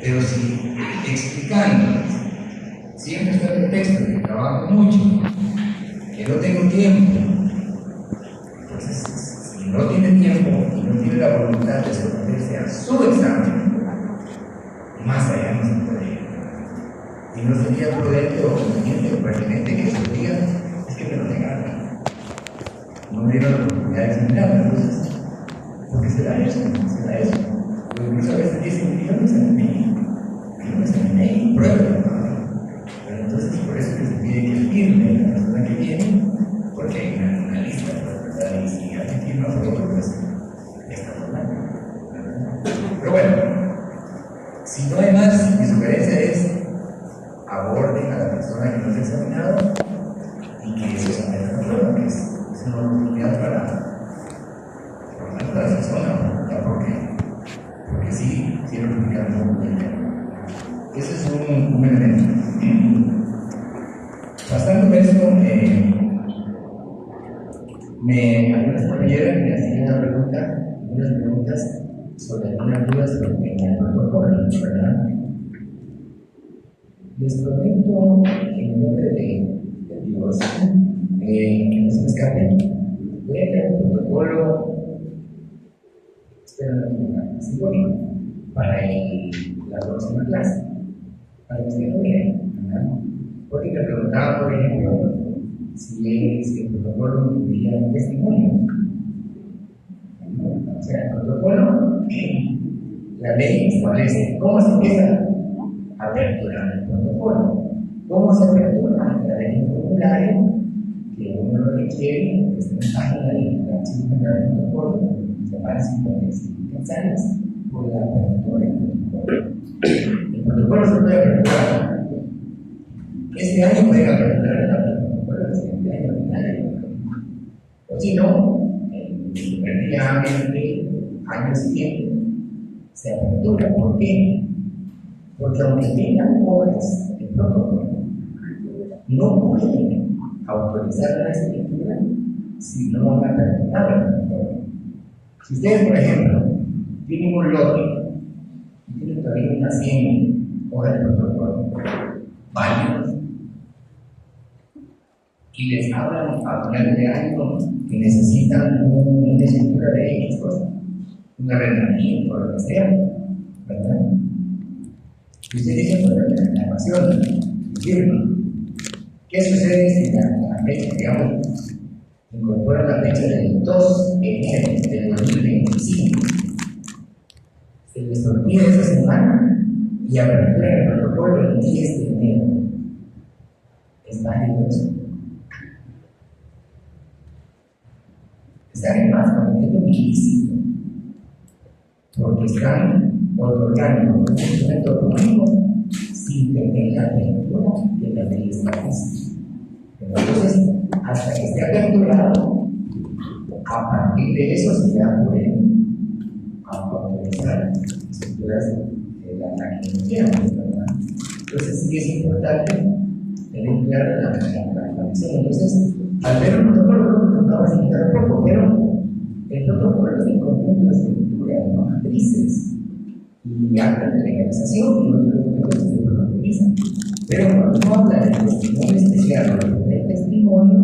Pero si explicándoles, siempre está el pretexto de que trabajo mucho, que no tengo tiempo, entonces, si no tiene tiempo y no tiene la voluntad de someterse a su examen, más allá no se puede ir. Y no sería prudente o conveniente o pertinente que se diga, es que me lo negaron. No me dieron la oportunidad de examinarme, entonces, porque se da eso. Porque incluso a veces dicen, yo no examiné y pruebo. Pero entonces, por eso que se pide que firme la persona que viene, porque hay una lista, ¿verdad? Y si alguien firma por otro, pues está normal. Pero bueno, si no hay más, mi sugerencia es aborden a la persona que no se ha examinado y que eso se meta en la prueba, que es una oportunidad para la persona, ¿ya? Porque sí, quiero explicar muy bien. Ese es un elemento. Pasando esto, algunas compañeras me hacían algunas preguntas sobre algunas dudas sobre el protocolo, ¿verdad? Les prometo en nombre de Dios que no se me escape. Voy a crear un protocolo simbólico para la próxima clase, para que usted lo vea, ¿verdad? Porque me preguntaba, por ejemplo, si el protocolo incluía un testimonio. O sea, el protocolo, la ley establece cómo se empieza a aperturar el protocolo, cómo se apertura a través de un formulario que uno lo requiere, que está en la página del archivo general del protocolo, se pagan 55 quetzales por la apertura del protocolo. El protocolo se puede aperturar. Este año pueden aperturar el protocolo, el siguiente año ordinario. O si no, el primer día del año siguiente se apertura. ¿Por qué? Porque aunque tengan obras el protocolo, no pueden autorizar la escritura si no van a aperturar el protocolo. Si ustedes, por ejemplo, tienen un lote y tienen todavía unas 100 hojas de protocolo válidas, y les hablan a final de año que necesitan una escritura de X cosa, un arrendamiento o lo que sea, ¿verdad? Y ustedes dicen, pues la reclamación, firma. ¿Qué sucede si la fecha, digamos, incorpora la fecha del 2 de enero del 2025? Se les olvida esa semana y apertura el protocolo el 10 de enero. Es válido eso. Están en más cometiendo un ilícito, porque están otorgando un instrumento público sin tener la apertura de la ley establece. Entonces, hasta que esté aperturado, a partir de eso se ya pueden autorizar escrituras de la que quieran, ¿verdad? Entonces, sí es importante tener clara la conexión. Entonces, al ver el protocolo, no acaba de quitar un poco, pero el protocolo es el conjunto de escrituras, ¿no? Matrices y actas de legalización y otros documentos que se protocoliza. Pero cuando uno habla de testimonio especial o de testimonio,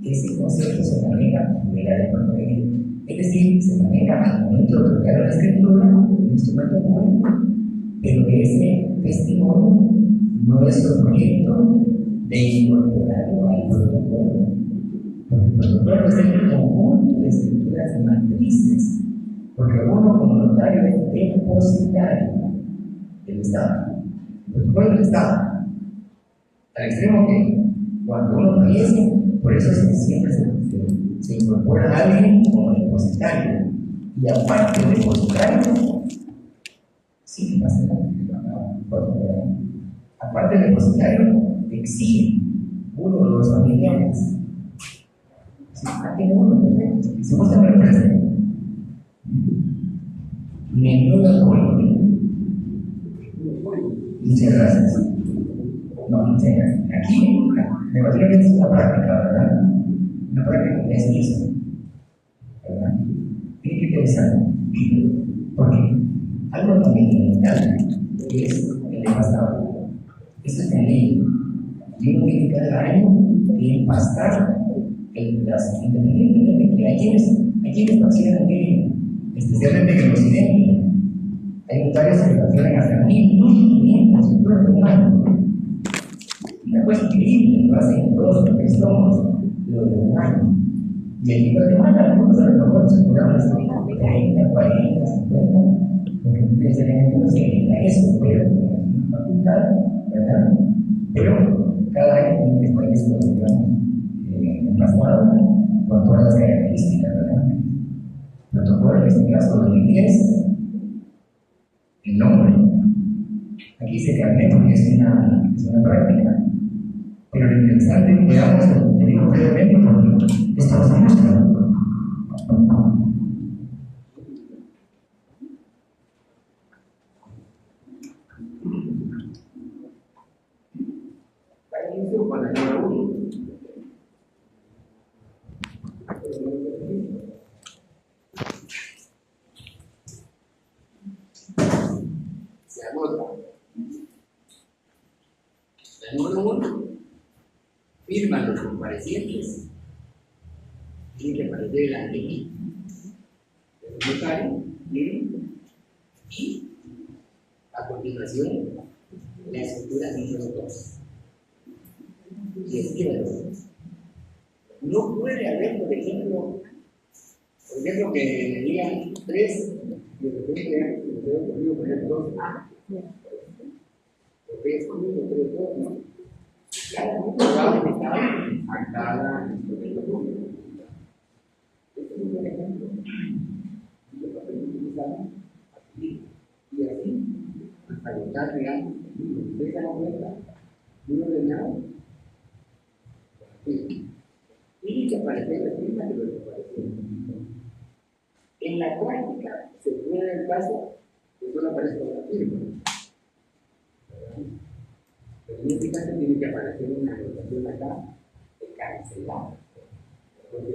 ese concepto se maneja fuera de protocolo. Es decir, se maneja al momento de otorgar la escritura, un instrumento público, pero ese testimonio no es objeto de incorporarlo al protocolo. Porque el protocolo es el conjunto de escrituras matrices, porque uno como notario es depositario del Estado. El protocolo del Estado, al extremo que cuando uno fallece, por eso es que siempre se incorpora a alguien como depositario. Y aparte de depositario, sí que pasa aparte de depositario, exige uno de los familiares. Si tiene uno, perfecto. Si usted me representa, ninguna política. Muchas gracias. No, muchas gracias. Aquí, me imagino que esta es una práctica, ¿verdad? Una práctica que es lista, ¿verdad? Tiene que pensar, porque algo también elemental que es el devastador. Eso es en ley. Y uno tiene cada año que pastar el pedazo, independientemente de que hay quienes accionan bien, especialmente en el occidente. Hay notarios que facturan hasta 1.500 facturas de un año. Una cosa increíble, lo hacen todos los que somos, lo de un año. Y aquí en Guatemala, algunos a lo mejor facturamos 30, 40, 50, porque precisamente no se dedica a eso, pero es una facultad, ¿verdad? Pero cada año tiene que estar disponible pasado con todas las características, ¿verdad? Protocolo, en este caso 2010, el nombre. Aquí se carnet porque es una práctica. Pero lo interesante es que veamos, te digo brevemente, porque esto nos ilustra. Para inicio con la número 1. Se anota. El número 1 firman los comparecientes, tiene que aparecer delante aquí, el notario, y a continuación la escritura número 2. Y escríbelo. No puede haber, por ejemplo, que digan 3 y de repente yo poner 2A. Porque es conmigo 3, 2, ¿no? Claramente va a estar a cada instrumento. Este es un buen ejemplo. Y lo papel que utilizamos aquí. Y así, hasta agotar, digamos, ¿ustedes se dan cuenta? Uno de nada. Tiene que aparecer la firma de los comparecientes. En la práctica, se puede dar el caso que solo aparezca la firma. Pero en este caso tiene que aparecer una anotación acá de cancelar. Porque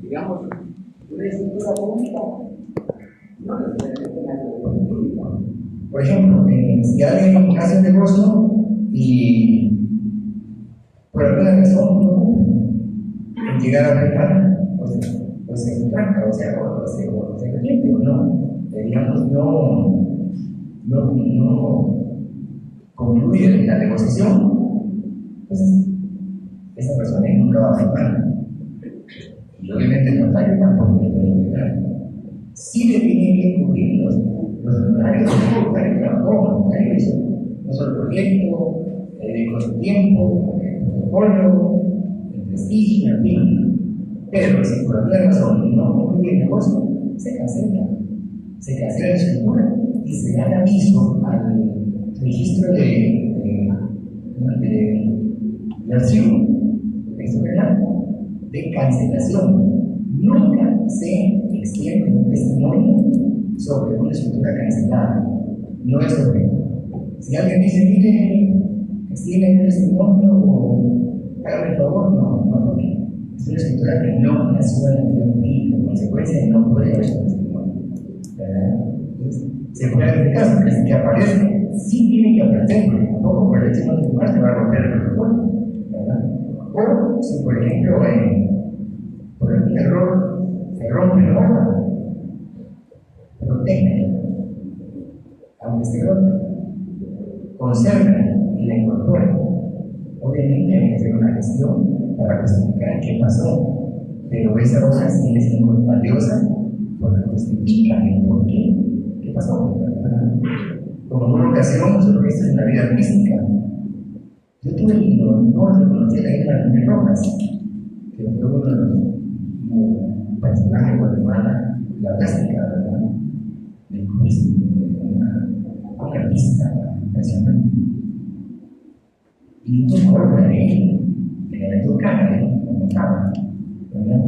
digamos, una escritura pública no necesariamente una escritura pública. Por ejemplo, si alguien hace un negocio y por alguna razón no cumple llegar a pecar, o se contrata, o se caliente, o no, digamos, no concluye la negociación, entonces esa persona nunca va a firmar. Y obviamente el notario tampoco le puede obligar. Sí le tienen que cubrir los notarios, no solo el proyecto, con su tiempo, el protocolo, el prestigio, en fin. Pero si por alguna razón no concluye el negocio, se cancela la escritura y se da aviso al registro de archivo de cancelación. Nunca se extiende un testimonio sobre una escritura cancelada. No es correcto. Si alguien dice, mire, extiende un testimonio o hágame el favor, no, porque es una escritura que no nació en la vida jurídica. En consecuencia, no puede haber un testimonio. Entonces, se puede hacer caso que aparece, sí tiene que aparecer, porque tampoco por el hecho de no firmar se va a romper el protocolo, ¿verdad? O si, por ejemplo, por el error se rompe la hoja, protege, aunque esté rota, conserva y la incorpora. Obviamente hay que hacer una gestión para justificar qué pasó, pero esa hoja sigue siendo valiosa porque justifica el por qué pasó. Como una ocasión, nosotros vimos en la vida artística. Yo tuve el honor de conocer a Irma Jiménez Rojas, que fue uno de los personajes de Guatemala, la plástica, ¿verdad? Del cubismo, una artista impresionante. Y un corte de él, que le metió cara, como estaba, ¿verdad?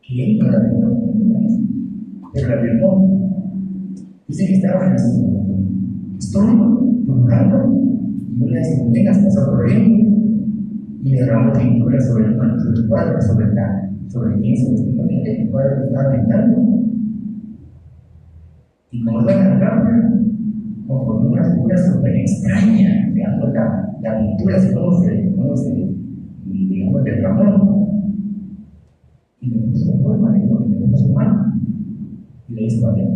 Que él no la metió, pero la firmó. Dice que estaba en su estómago, dibujando, y una de sus muñecas pasó corriendo y le derramó pintura sobre el manto del cuadro, sobre el lienzo que el cuadro estaba pintando. Y como iba a la cámara, con una figura súper extraña, digamos, la pintura, así como se digamos, de Ramón, y le puso forma, le puso mano, y le hizo variar.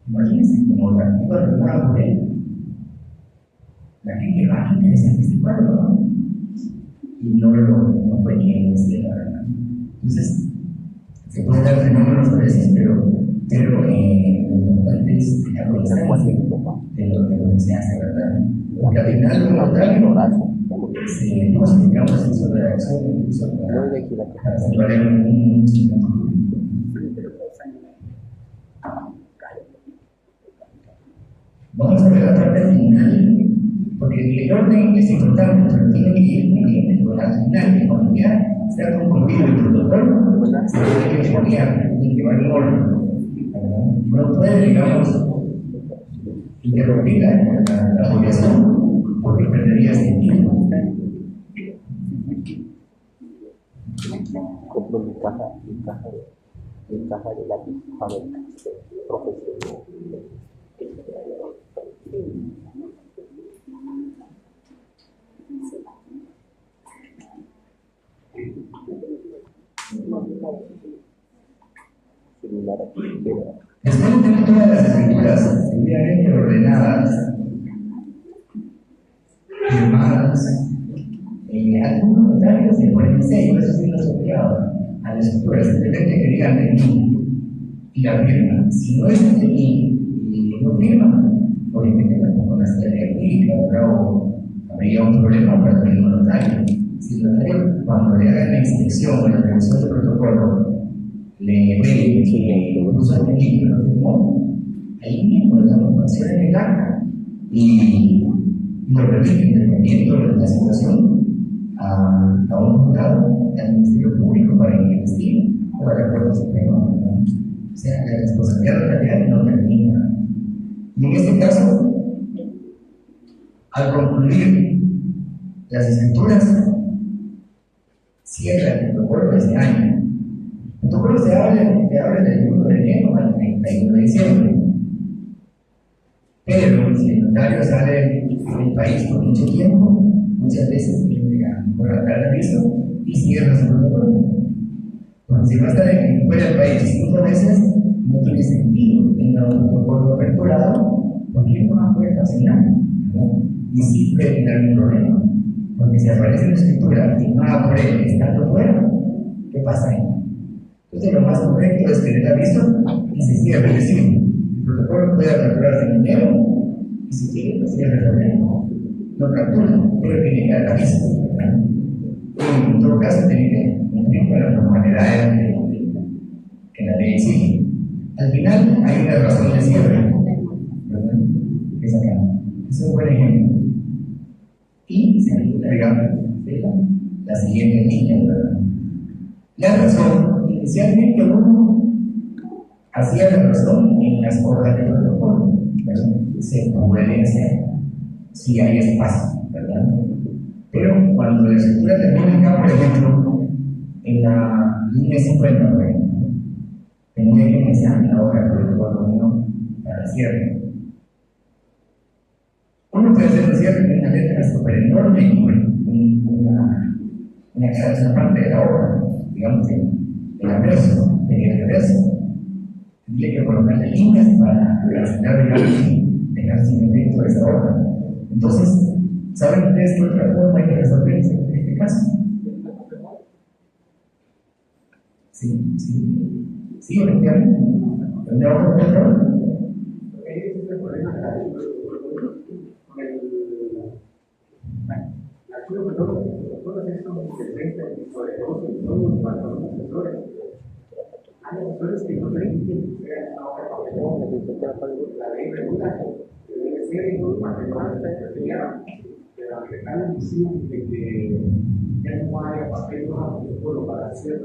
Imagínense como la iba arreglada por él. La que interesante este cuadro, ¿no? Y no fue quien decía la verdad. Entonces, se pueden dar fenómenos a veces, pero lo importante es la constancia de lo que se hace, ¿verdad? Porque al final, como tal, digamos, hizo redacción, incluso para separar un instrumento público. Vamos a ver la parte final, porque el orden es importante, pero tiene que ir muy bien. Al final, cuando ya se ha concluido el protocolo, se tiene que cambiar, tiene que llevar un orden. No puede, digamos, interrumpir la población porque perdería sentido. Compro mi caja de lápiz fábrica profesional. Después de tener todas las escrituras debidamente ordenadas, firmadas, algunos notarios se ponen sello, eso sí lo asociado a la escritura, simplemente que digan de mí y la firma. Si no es de mí y no firma, obviamente tampoco nacería aquí, o habría un problema para el mismo notario. Si el notario, cuando le haga la inspección o la revisión del protocolo, le ve que puso el delito, lo firmó, ahí mismo le damos acción en el acta y lo remite dependiendo de la situación a un juzgado, al Ministerio Público para que investigue o a la Corte Suprema. O sea, la responsabilidad de la realidad no termina. Y en este caso, al concluir las escrituras, cierra el protocolo de ese año. El protocolo se abre del 1 de enero al 31 de diciembre. Pero si el notario sale del país por mucho tiempo, muchas veces tiene que dar el aviso y cierra su protocolo. Porque si va a estar fuera del país 5 meses, no tiene sentido que tenga un protocolo aperturado, porque no va a poder fascinar, ¿no? Y sí puede tener un problema, porque si aparece una escritura firmada por él estando fuera, ¿qué pasa ahí? Entonces lo más correcto es tener aviso y se cierre, es decir, el protocolo puede aperturarse en enero y si quiere, pues cierre el febrero. No captura, pero tiene que dar aviso, ¿verdad? Y en todo caso tiene que cumplir con las formalidades que la ley exige. Al final hay una razón de cierre, ¿verdad? Que es acá. Es un buen ejemplo. Y se agrega la siguiente línea, ¿verdad? La razón, inicialmente uno hacía la razón en las hojas de protocolo, ¿verdad? Se puede hacer si hay espacio, ¿verdad? Pero cuando la escritura termina acá, por ejemplo, en la línea 50, por ejemplo, tenía que empezar en la hoja de protocolo 1 para cierre. Uno puede hacer el cierre de una letra súper enorme y una parte de la hoja, digamos, el anverso, el reverso. Tendría que colocarle líneas para relacionar, digamos, dejar sin efecto esa hoja. Entonces, ¿saben ustedes qué otra forma hay que resolver este caso? Sí, efectivamente. ¿Dónde vamos a control? Hay asesores que no creen que sea la ley regula que debe ser en un matrimonio pero al final la misión de que ya no haya papel protocolo para hacer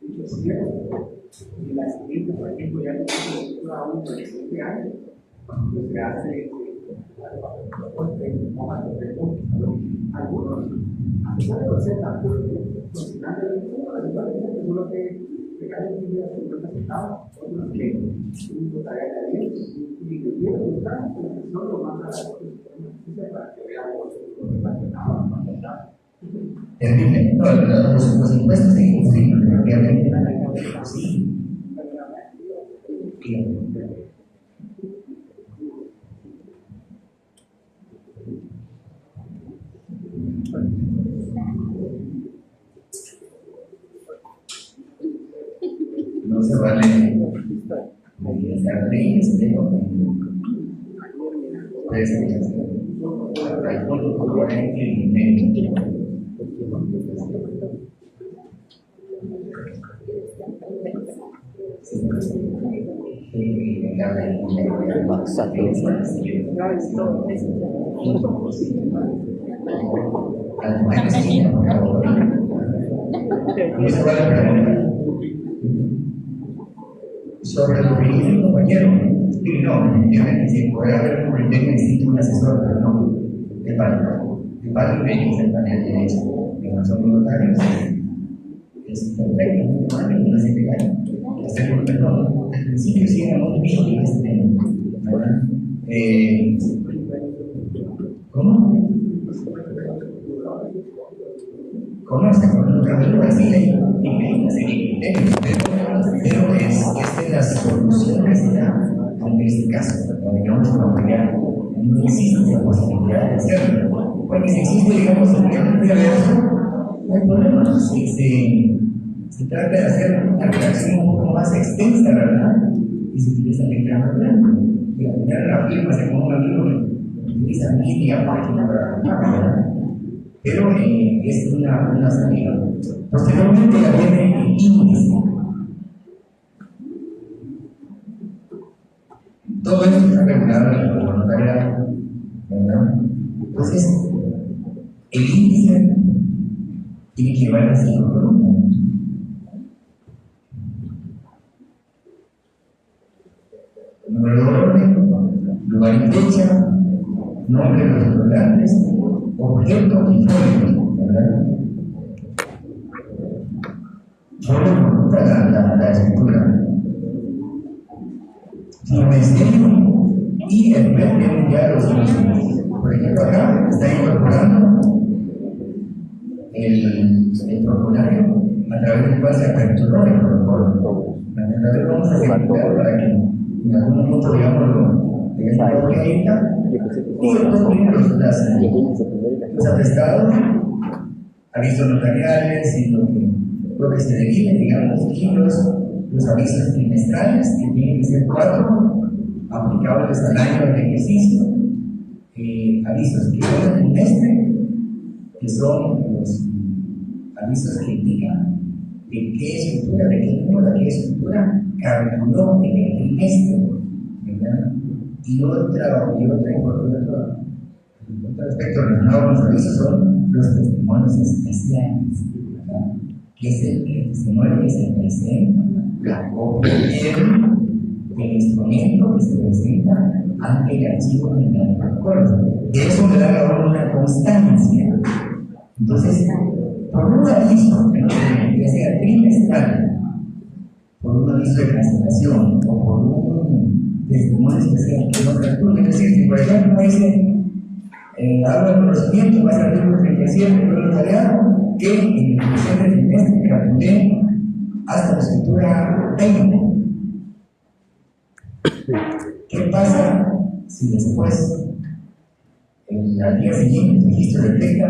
dichos cierres y la siguiente, por ejemplo, ya no tiene aún por el siguiente año, cuando se hace la propuesta en momentos de punto. Algunos, a pesar de ser tan funcionando el mundo, algunos que cada vez que se presentaba, otros que un tarea de quiere buscar información, lo manda a la justicia para que veamos lo relacionado con el dato. Terrible. No, los impuestos sí, definitivamente. Sí. No se vale utilizar leyes, pero puede ser que hay componente y medio. Sobre lo que dice el compañero, y no, definitivamente, si puede haber un criterio distinto, un asesor, pero no, es válido. Es válido y es el panel de derecho, que no son voluntarios, es perfecto, muy válido, no es ilegal. Hacerlo, perdón, al principio sí era muy difícil este tema, ¿verdad? ¿Cómo? ¿Cómo se pone otra vez? Así hay una serie de criterios, pero es de las soluciones que se dan, aunque en este caso, cuando digamos familiar, no existe la posibilidad de hacerlo. Porque si existe, digamos, el de eso, no hay problema. Se trata de hacer una redacción un poco más extensa, ¿verdad? Y se utiliza el teclado blanco. Y al final la firma se pone un amigo que utiliza media página para ¿verdad? Pero es una salida. Posteriormente la viene el índice. Todo esto está regulado en la notariedad, ¿verdad? Entonces, el índice tiene que llevar las 5 columnas. Número de orden, lugar y fecha, nombre de los titulantes, objeto y folio, ¿verdad? Folio para la escritura. Y el plan tiene ya los conocimientos. Por ejemplo, acá está incorporando el formulario a través del cual se aperturó el protocolo. Entonces vamos a ejecutar para que en algún momento, digamos, lo tengamos que ahorita y después vienen los atestados, avisos notariales y lo que se derive, digamos, y los avisos trimestrales, que tienen que ser 4, aplicables al año de ejercicio, avisos que son del trimestre, que son los avisos que indican de qué estructura, de qué número, de qué estructura calculó en el trimestre, ¿verdad? Y otro aspecto relacionado con los avisos son los testimonios especiales, ¿verdad? Que es el testimonio que se presenta, la copia del instrumento que se presenta ante el archivo general de protocolos. Eso le da a uno una constancia. Entonces, por un aviso que sea trimestral, por un aviso de cancelación o por un testimonio especial que no calcule, es decir, si por ejemplo dice, habla de conocimiento, va a ser artículo 37 del notariado, que en el presente trimestre calculé hasta la escritura 20. ¿Qué pasa si después, al día siguiente, el registro detecta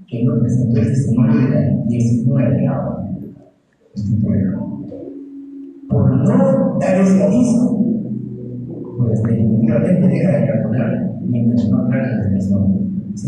que no presentó el testimonio de la 19 de ahora? Por no dar ese aviso, pues definitivamente deja de calcular mientras no aclara la expresión. ¿Sí?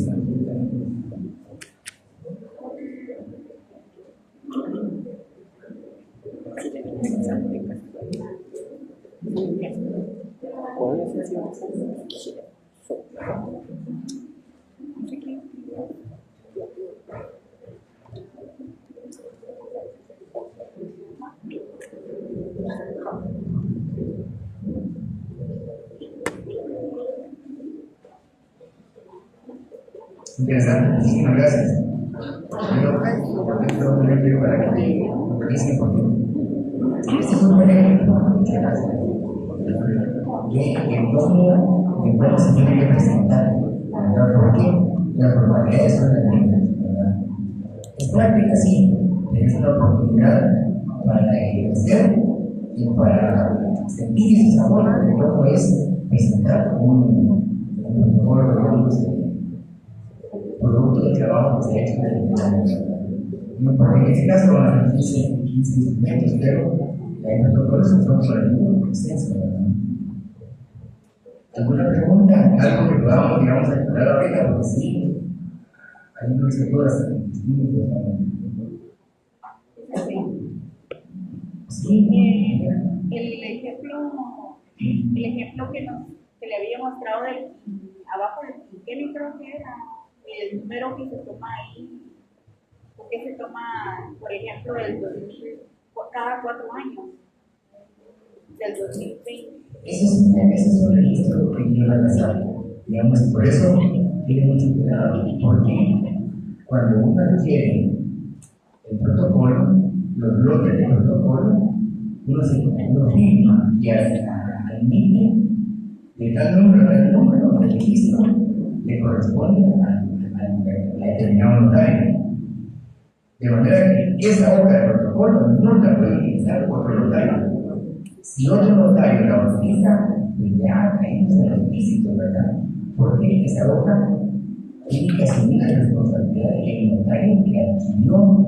Interesante, muchísimas gracias. Yo para que me revisen conmigo. Este es un buen ejemplo. Muchas gracias. cómo se tiene que presentar, ¿verdad? Porque las formalidades son las mismas, ¿verdad? Es práctica, sí, pero es una oportunidad para ejercer y para sentir ese sabor de cómo es presentar un protocolo, digamos, producto del trabajo que se ha hecho en en este caso van a ser 15 instrumentos, pero hay protocolos que son sobre el proceso. ¿Alguna pregunta? ¿Algo que podamos, digamos, aclarar ahorita? Porque sí, hay unas dudas. Sí. El ejemplo que le había mostrado abajo del quinquenio, creo que era el número que se toma ahí, porque se toma, por ejemplo, del 2000, cada 4 años, del 2020. Ese es un registro que lleva al azar, digamos, por eso tiene mucho cuidado, porque cuando uno adquiere el protocolo, los bloques del protocolo, uno firma y admite de tal número al número del registro le corresponde a determinado notario. De manera que esa hoja de protocolo no la puede utilizar otro notario. Si otro notario la utiliza, pues ya caímos en lo ilícito, ¿verdad? Porque esa hoja tiene que asumir la responsabilidad del notario que adquirió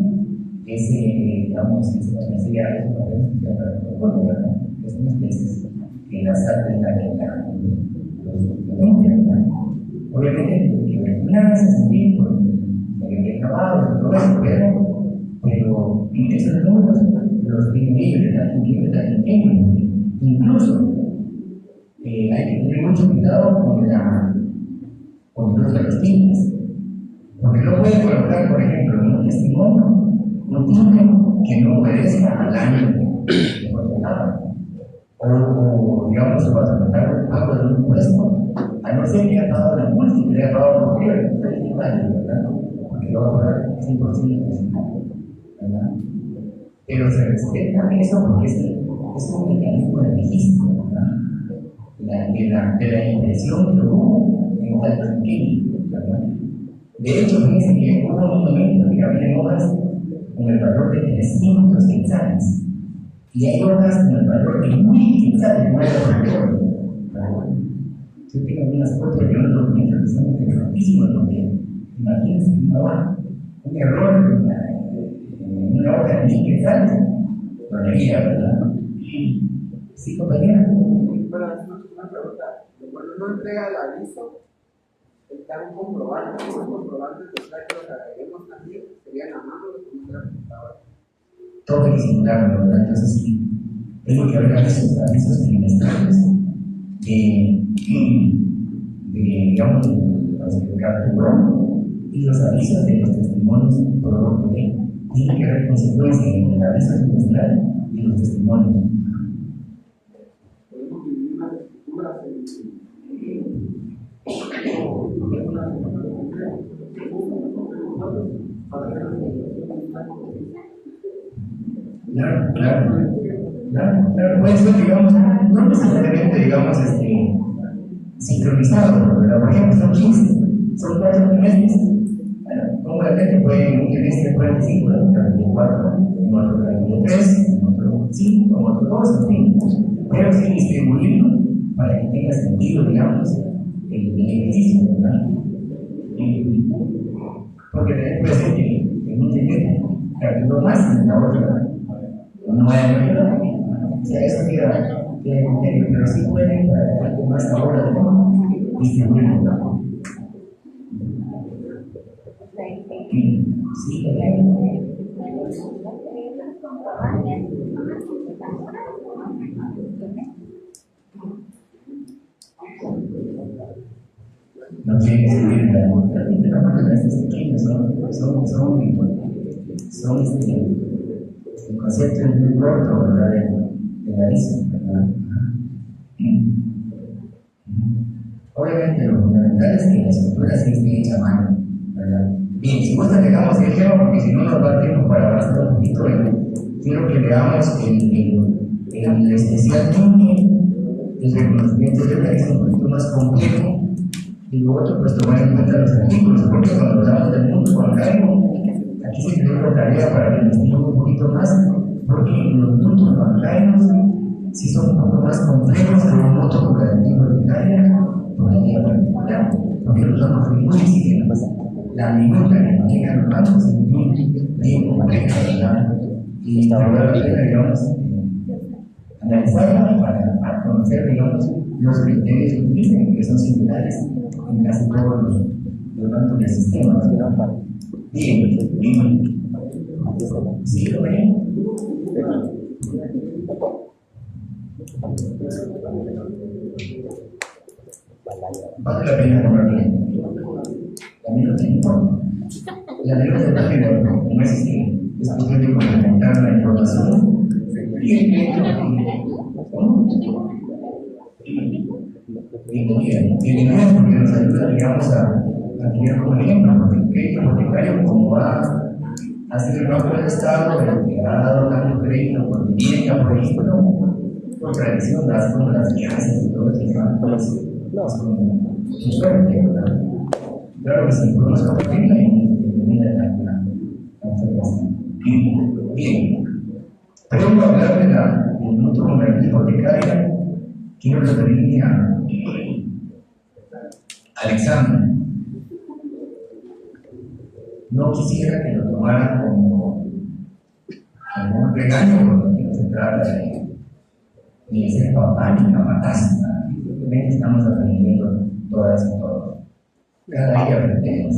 ese, digamos, ese papeles que se llama protocolo, ¿verdad? Que son especies que las artes los ¿verdad? Obviamente, que regularse también por el acabado, todo eso, pero esos números los tienen ellos de tal pequeño. Incluso hay que tener mucho cuidado con los de los tintes, porque no puede colocar, por ejemplo, en un testimonio un tinte que no obedezca al año de contratado, o digamos, se va a tratar el pago de un impuesto, a no ser que haya pagado la multa y que le haya pagado por el ¿verdad? Porque lo va a pagar 100%, ¿verdad? Pero se respeta eso porque es un mecanismo de registro, ¿verdad? De la impresión que hubo en tal pequeño, ¿verdad? De hecho, fíjense que hubo un momento que había hojas con el valor de 300 quetzales y hay hojas con el valor de 1000 quetzales, no hay valor. Yo tengo algunas fotos de unos documentos que son interesantísimos, porque imagínense un error en una hoja de 1000 quetzales, lo leía, ¿verdad? Sí, compañera. Pero es una pregunta. Cuando uno entrega el aviso, está un comprobante. Los comprobantes de que los agreguemos también serían a mano de cómo se reportaba. Todo hay que simularlo, ¿verdad? Entonces, sí, tengo que haber avisos trimestrales digamos, de capturó y los avisos de los testimonios producto de. Tiene que haber consecuencia entre el aviso trimestral y los testimonios. Podemos vivir unas escrituras Claro, puede ser, digamos, no necesariamente, digamos, sincronizado, ¿verdad? Por ejemplo, son 15, son 4 trimestres. Bueno, cómodamente pueden un trimestre 45, en otro 43, en otro 5, en otro 2, en fin. Pero sí distribuirlo para que tenga sentido, digamos, el ejercicio, ¿verdad? Porque también puede ser que en un trimestre capturó más en la otra no hay ayuda. O sea, eso queda pero sí pueden para que más ahora distribuirlo. Sí, no tiene que subir la máquina, estos pequeños son el concepto es muy corto, ¿verdad? De la vista, ¿verdad? Obviamente lo fundamental es que la escultura se esté hecha a mano, ¿verdad? Bien, si gusta que hagamos el tema, porque si no nos va a dar tiempo para avanzar un poquito, quiero que veamos el especial tinte el reconocimiento de una es un poquito más complejo, y lo otro, pues tomar en cuenta los artículos, porque cuando hablamos del mundo bancario, aquí se creó una tarea para que investiguen un poquito más, porque los mundos bancarios sí son un poco más complejos que un mundo cooperativo de Italia, por la idea particular, porque los bancos son muy difíciles. La minuta que manejan los bancos es muy bien compleja, ¿verdad? Y vale la pena, digamos, analizarla para conocer, digamos, los criterios que utilizan, que son similares en casi todos los bancos del sistema. Bien, bien. ¿Sí lo ven? Vale la pena compartir. También lo tengo. La ley de página no existe. Es cuestión de complementar la información. Bienvenida porque nos ayuda, digamos, a tener como ejemplo, porque el crédito hipotecario, como ha sido el Banco del Estado, el que ha dado tanto crédito por vivienda, por ejemplo, por tradición, las como las casas y todo eso, es como su suerte, ¿verdad? Claro que sí, podemos compartirla y bienvenida a la observación. Bien, previo a hablar del mutuo cooperativo hipotecaria, quiero referirme al examen. No quisiera que lo tomaran como un regaño, porque no se trata de ser papá ni capataz. Simplemente estamos aprendiendo todas y todos. Cada día aprendemos.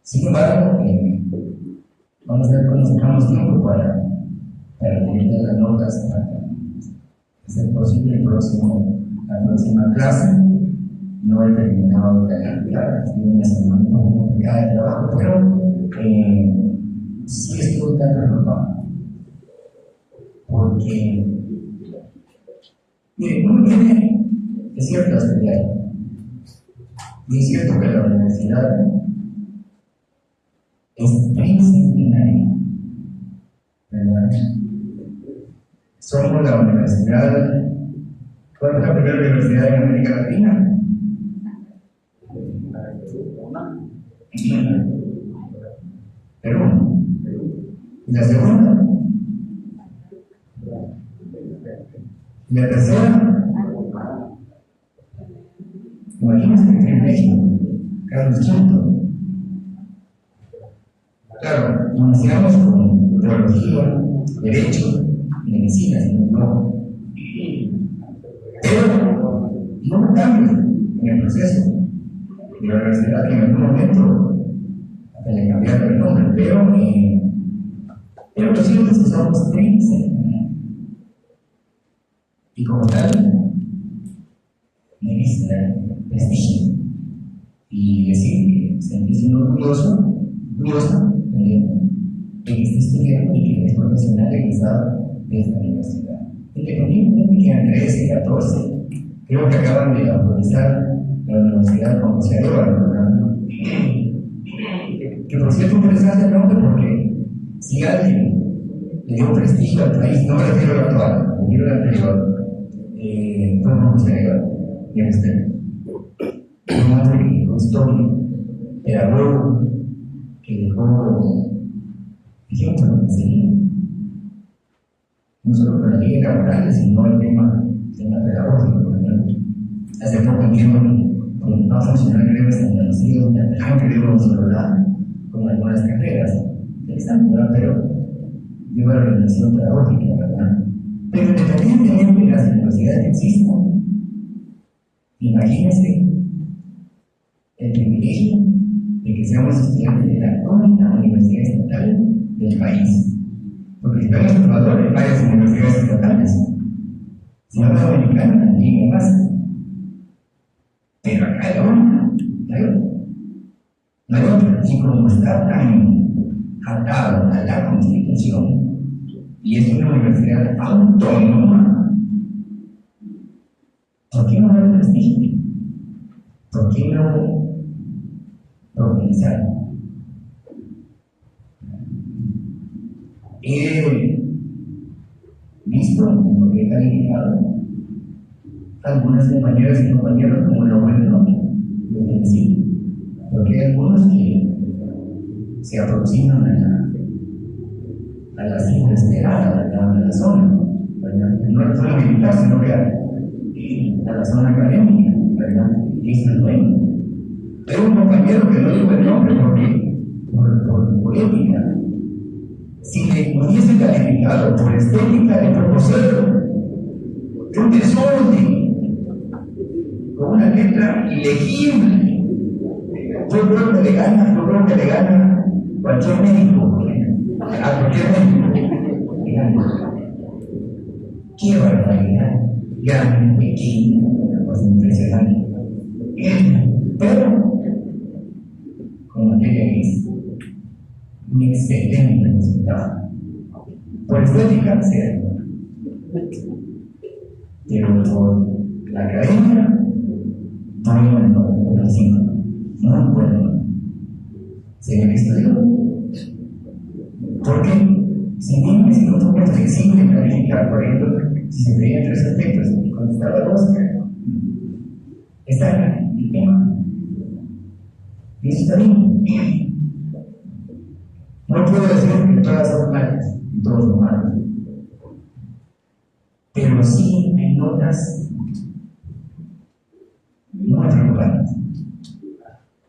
Sin embargo, vamos a ver cómo sacamos tiempo para tener las notas para ser posible la próxima clase. No he terminado de calcular, estoy en una semana un poco complicada de trabajo, pero sí estoy tan preocupado. Porque, miren, uno tiene, es cierto, estudiar. Y es cierto que la universidad es disciplinaria, ¿verdad? Somos la universidad, ¿cuál es la primera universidad en América Latina? Perú. ¿Y la segunda? ¿Y la tercera? Imagínense que en México, Carlos V. Claro, iniciamos con teología, derecho, medicina, no. Pero no hubo cambio en el proceso de la universidad que en algún momento hasta le cambiaron el nombre, pero lo cierto es que somos 30 y como tal merece prestigio y decir que sentirse orgulloso de que esté estudiando y que es profesional egresado de esta universidad. Independientemente que eran 13, 14, creo que acaban de autorizar la universidad como se ha llevado, que por cierto es interesante el nombre porque si alguien le dio prestigio al país, no me refiero al actual, me refiero al anterior, fue como se ha llevado, y en este. Un hombre que dejó historia, pedagogo, que dejó ejemplo de seguir, no solo con la ley laboral, sino el tema pedagógico, por ejemplo. Hace poco entiendo que va a funcionar greves en Andalucía, donde han querido controlar con algunas carreras. Interesante, ¿verdad? Pero lleva la organización pedagógica, ¿verdad? Pero independientemente de las universidades que existan, imagínense el privilegio de que seamos estudiantes de la única universidad estatal del país. Porque si vemos en Ecuador hay varias universidades estatales. Si vamos a Dominicana también hay más. Pero acá hay otra, no hay otra. Y como está tan atado a la Constitución, y es una universidad autónoma, ¿por qué no dar prestigio? ¿Por qué no profundizar? He visto en lo que he calificado algunas compañeras y compañeros como lo bueno, lo felicito, porque hay algunos que se aproximan a la cifra esperada, ¿verdad? De la zona, ¿verdad? No a la zona militar, sino que a la zona académica, ¿verdad? Y eso es bueno. Tengo un compañero que no digo el nombre porque por ética, si le hubiese calificado por estética de propósito, un desorden, con una letra ilegible, yo creo que le gana cualquier médico, a cualquier médico. Qué barbaridad, grande, pequeño, una cosa impresionante. Pero, como que es un excelente resultado. Por estética, cero. Pero por la academia, no lo siento. No puedo. ¿Se ve que estudió? Porque, si bien me siento un poco flexible en calificar, por ejemplo, si se veían 3 aspectos y contestaba 2, está en el tema. Y eso está bien. No puedo decir que todas son malas y todos son malos. Pero sí hay notas muy preocupantes.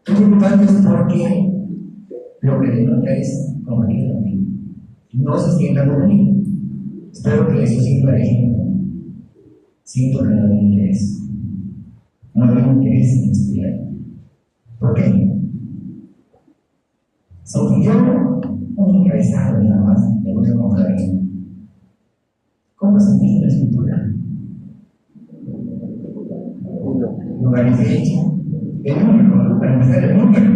Muy preocupantes porque lo que denota es compromiso conmigo. No se sienta conmigo. Espero que eso sirva de ejemplo. Siento que no hay interés. No hay interés en estudiar. ¿Por qué? Se pidió un encabezado nada más de mucha conferencia. ¿Cómo se mide la escritura? Lugar de fecha, el número, para empezar el número,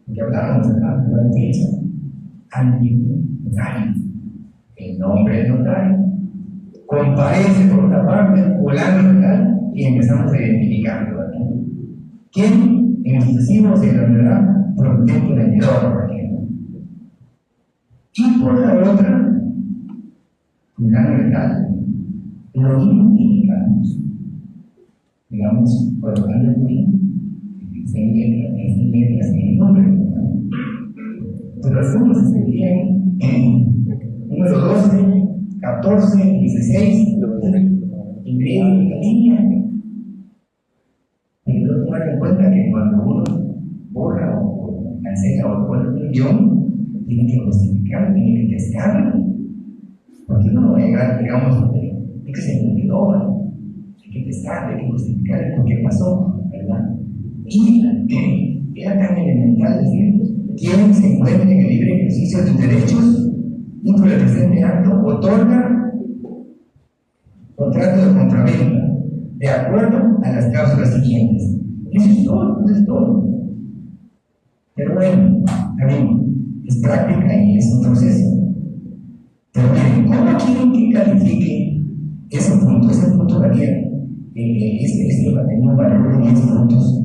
porque hablábamos acá, lugar de fecha, antiguo, notario, el nombre del notario, comparece por otra parte, volando tal, y empezamos a identificarlo aquí. ¿Quién en el sucesivo se denominerá promptente vendedor, por ejemplo? Y por la otra, fulano de tal, lo identificamos, digamos, colocando el PIN, en letras y en nombre. Pero algunos escribían número 12, 14, 16, en griego y línea. Pero no tomar en cuenta que cuando uno borra o cancela o pone un guión, tiene que justificarlo, tiene que testarlo. Porque uno no va a llegar, digamos, de que se olvidó, hay que testar, hay que justificar por qué pasó, ¿verdad? Y era tan elemental decir, quien se encuentra en el libre ejercicio de sus derechos, dentro del presente acto, otorga contrato de compraventa, de acuerdo a las cláusulas siguientes. Eso es todo, eso es todo. Pero bueno, también es práctica y es un proceso. Pero miren, ¿cómo quieren que califique ese punto? Ese punto varía. Este va a tener un valor de 10 puntos.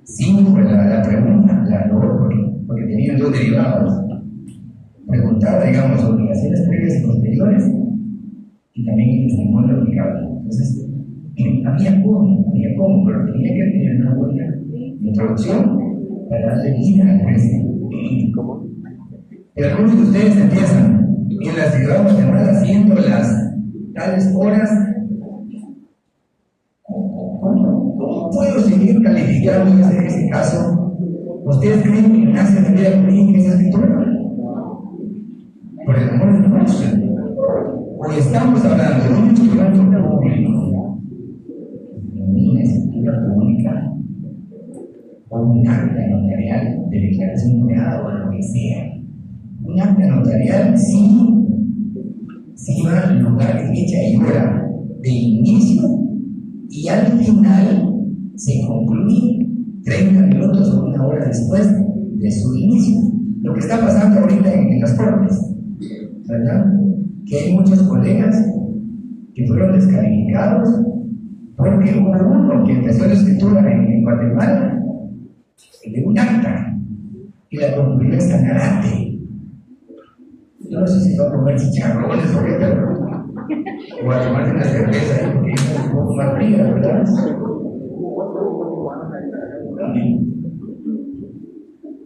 5 fue la pregunta, la logró porque tenían 2 derivados. Preguntaba, digamos, obligaciones previas y posteriores y también el testimonio aplicable. Entonces, había cómo, pero tenía que tener una buena introducción para darle vida al precio. Pero algunos de ustedes empiezan en la ciudad de Guatemala haciendo las tales horas. ¿Cómo puedo seguir calificando ese caso? ¿Ustedes creen que nace de vida jurídica esa escritura? Por el amor de Dios. Hoy estamos hablando de un instrumento público, una escritura pública, o un acta notarial de declaración jurada o lo que sea. Un acta notarial sí va en lugar de fecha y hora de inicio y al final se concluye 30 minutos o 1 hora después de su inicio. Lo que está pasando ahorita en las cortes, ¿verdad? Que hay muchos colegas que fueron descalificados porque hubo uno que empezó la escritura en Guatemala de un acta y la concluyó en Sanarate. Yo no sé si va a comer chicharrones o qué, pero O a tomarse una cerveza porque es un poco más fría, ¿verdad?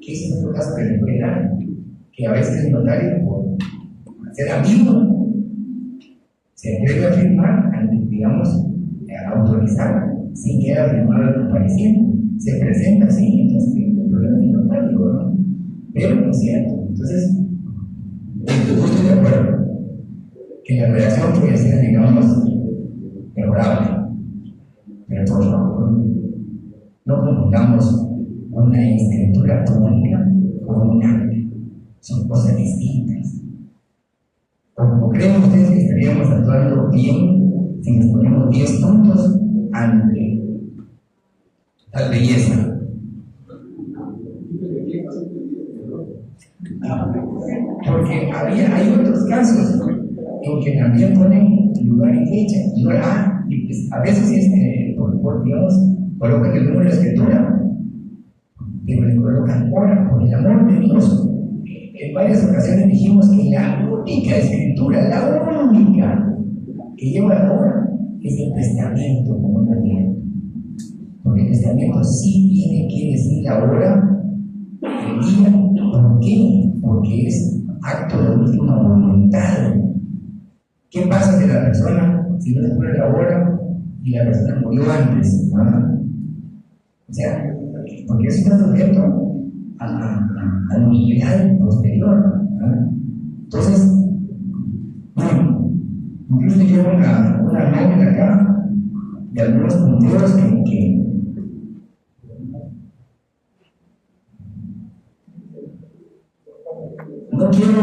¿Qué es un caso que recuerda? Que a veces el notario, por ser amigo, se atreve a firmar, digamos, a autorizar, sin que haya firmado el compareciente. Se presenta así, entonces el problema es el notario, ¿no? Pero no es cierto. Entonces, yo estoy de acuerdo que la redacción puede ser, digamos, mejorable. Pero por favor, no confundamos una escritura pública con un acta. Son cosas distintas. ¿O creen ustedes que estaríamos actuando bien si nos ponemos 10 puntos ante la belleza? Porque hay otros casos en que también ponen lugar y fecha. Y pues a veces digamos, colocan el número de escritura, pero le colocan hora, por el amor de Dios. En varias ocasiones dijimos que la única escritura, la única que lleva la hora, es el testamento como una ley. Porque el testamento sí tiene que decir la hora, el día. ¿Por qué? Porque es acto de última voluntad. ¿Qué pasa si la persona, si no se pone la hora y la persona murió antes? ¿No? O sea, porque eso está sujeto a nulidad posterior. ¿No? Entonces, bueno, incluso llevo una nómina acá de algunos punteros que no quiero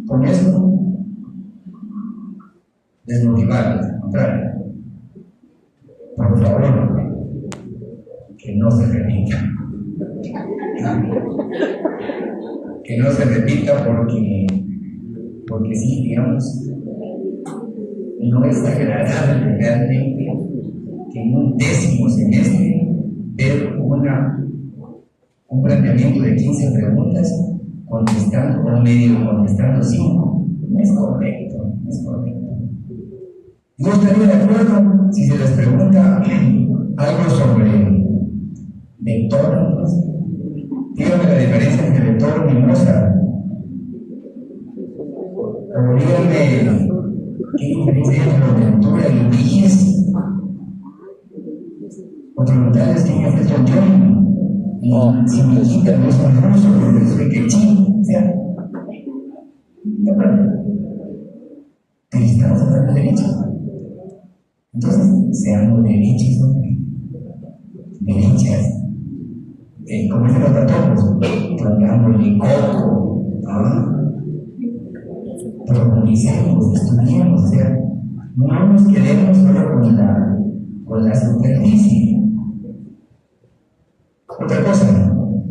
con eso desmotivarlos, al contrario. Por favor, que no se repita. Que no se repita porque sí, digamos, no es agradable realmente que en un 10º semestre ver un planteamiento de 15 preguntas contestando o medio contestando 5. No es correcto, no es correcto. Yo estaría de acuerdo si se les pregunta algo sobre Beethoven. Dígame la diferencia entre Beethoven y Mozart. O díganme qué diferencia hay entre la lectura y Ulises. O preguntarles quién es Elton John. Y si me quitan no son rusos, porque soy quechí. O sea, ¿de acuerdo? Pero estamos hablando de derecho. Entonces, seamos derechos, hombre. Derechas. Como dicen los patojos, pongámosle coco, profundicemos, estudiemos, o sea, no nos quedemos solo con la superficie. Otra cosa,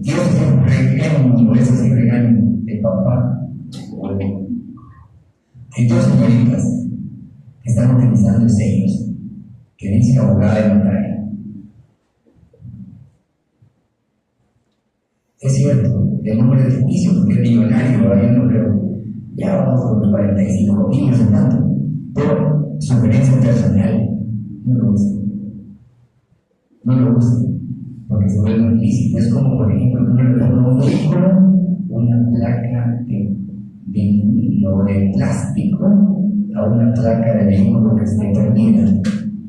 Dios es un regaño, eso es un regaño de papá. Hay dos señoritas que están utilizando sellos que dice abogada de notaria. Es cierto, el nombre de ficticio porque es millonario, yo no creo, ya vamos por los 45 niños en tanto, pero sugerencia personal, no lo usen. No lo usen, porque se vuelve ilícito. Es como, por ejemplo, que uno le ponga a un vehículo una placa de vinilo de plástico a una placa de vehículo que esté perdida.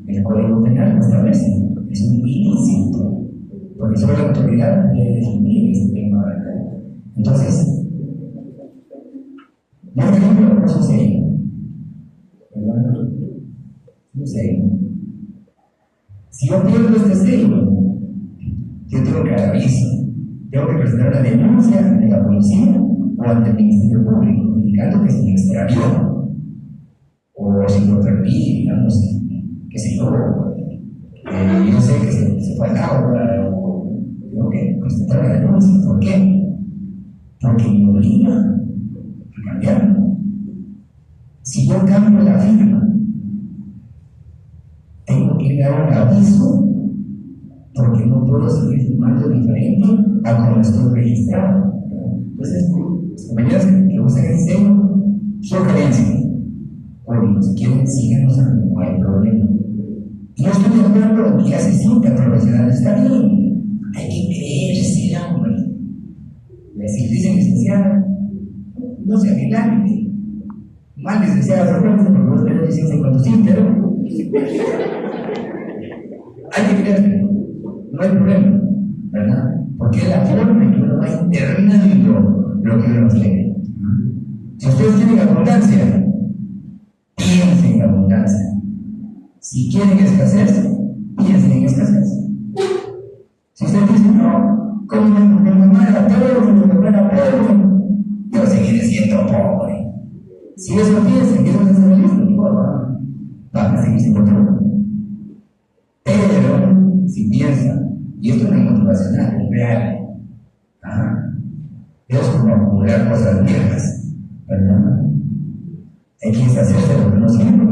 El Código Penal lo establece, es un ilícito. Porque solo la autoridad debe definir este tema, ¿verdad? Entonces, no es ejemplo, no sucede. ¿Verdad? Sucede. Si yo pierdo este sello, yo tengo que dar aviso. Tengo que presentar una denuncia ante la policía o ante el Ministerio Público, indicando que se me extravió. O si lo perdí, digamos, que se yo sé que se fue al agua. Tengo que presentar la denuncia. ¿Por qué? Porque me obliga a cambiarlo. Si yo cambio la firma, tengo que dar un aviso porque no puedo seguir firmando diferente a como estoy registrado. Entonces, las compañeras que usan el sello, sugerencia. Oye, si quieren, síganos, no hay problema. No estoy de acuerdo en que ya se sientan profesionales, está bien, hay que creerse el hombre. Y así dicen licenciada, no se milagre. Mal licenciada, recuerden, porque vos tenés licencia en conducir, pero hay que creerse, no hay problema, ¿verdad? Porque es la forma en que uno va internando lo que uno quiere. Si ustedes tienen abundancia, piensen en abundancia. Si quieren escasez, piensen en escasez. Si ustedes dicen, no, como mi mamá era pobre, mi papá era pobre, yo seguiré siendo pobre. Si eso piensan, que eso es feliz, van a seguir siendo pobres. Pero, si piensan, y esto no es motivacional, es real, es como acumular cosas viejas, ¿verdad? Hay que deshacerse de lo que no sirve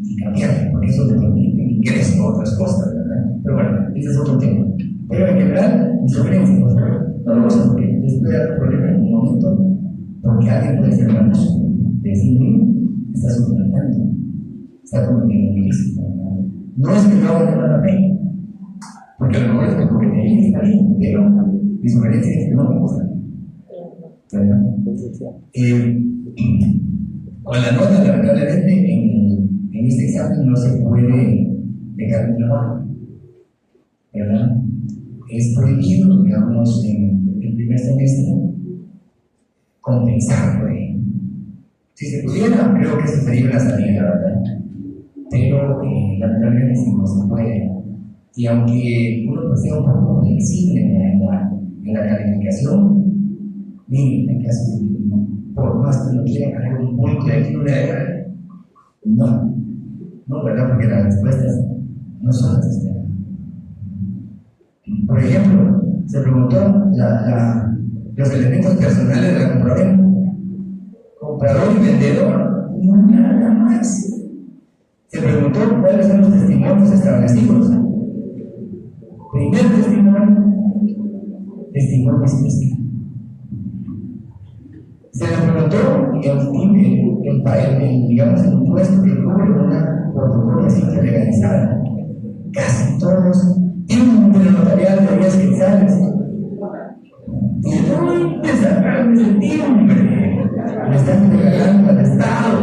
y cambiar, porque eso te permite ingreso a otras cosas, ¿verdad? Pero bueno, ese es otro tema. Pero en general, mi sugerencia, por favor, no lo uso porque les puede dar problema en un momento, porque alguien puede ser famoso, decir, está suplementando, está cometiendo un ilícito, ¿verdad? No es que no vale la pena, porque a lo mejor es porque te viene está bien, pero mi sugerencia es que no me gusta, ¿verdad? Con la nota, lamentablemente, en este examen no se puede dejar un trabajo, ¿verdad? Es prohibido, digamos, en el primer semestre, compensar por ello. Si se pudiera, creo que esa sería una salida, ¿verdad? Pero lamentablemente sí no se puede. Y aunque uno pues, sea un poco flexible en la calificación, miren, hay que hacer por más que uno quiera cargar un punto de aquí una de no, ¿verdad? Porque las respuestas no son las esperadas. Por ejemplo, se preguntó los elementos personales de la compradora. Comprador y vendedor, no nada más. Se preguntó cuáles son los testimonios establecidos. Primer testimonio especial. Se le preguntó digamos, el impuesto que cubre una fotocopia simple legalizada. Casi todos tienen un número notarial de 10 quetzales. ¿De dónde sacaron ese timbre? Le están regalando al Estado.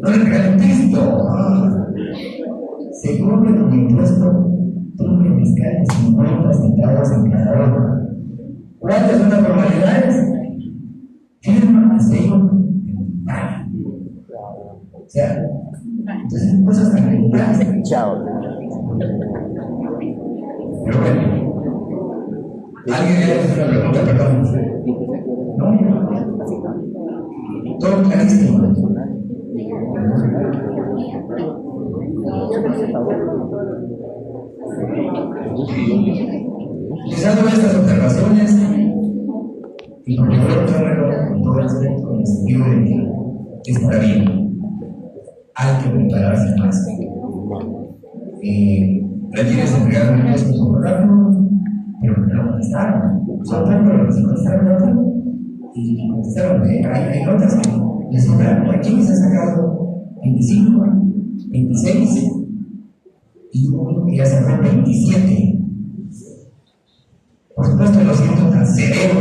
No le regalen pisto. Se cubre con impuesto timbre fiscal de 50 centavos en cada hora. ¿Cuáles son las formalidades? Firma a sello. O sea, entonces cosas tan regulares. Chao. Pero bueno, alguien le hace una pregunta, perdón. ¿No? Todo clarísimo. Utilizando estas observaciones, y porque yo con todo respeto, con el sentido de que es para bien, hay que prepararse más. Retienes entregar un texto sobre rápido, pero que no contestaron. Son tantos los que se contestaron y contestaron. Hay notas que les sobraron. Aquí les han sacado 25, 26 y uno que ya sacó 27. Por supuesto, lo siento tan severo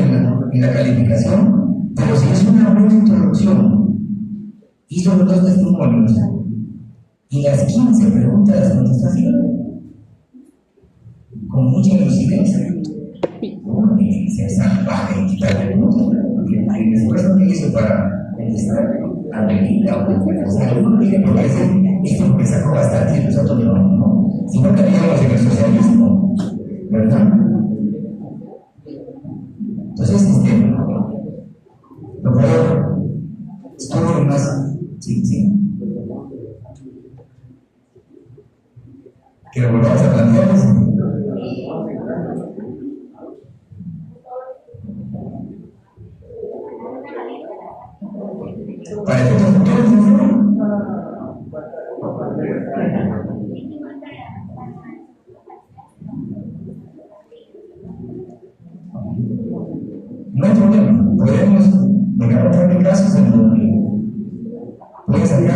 en la calificación, pero si es una buena introducción, hizo los 2 testimonios y las 15 preguntas de las contestaciones, con mucha lucidez, no tiene que ser salvaje y quitarle puntos, porque el esfuerzo que hizo para contestar a Benita o sea, uno tiene que decir esto porque sacó bastante y nosotros no, si no caíamos en el socialismo, ¿verdad? Entonces, por favor, estudien más, sí. Que lo volvamos a plantear. Para efectos futuros, no hay problema, podemos llegar a tener casos en donde puede salir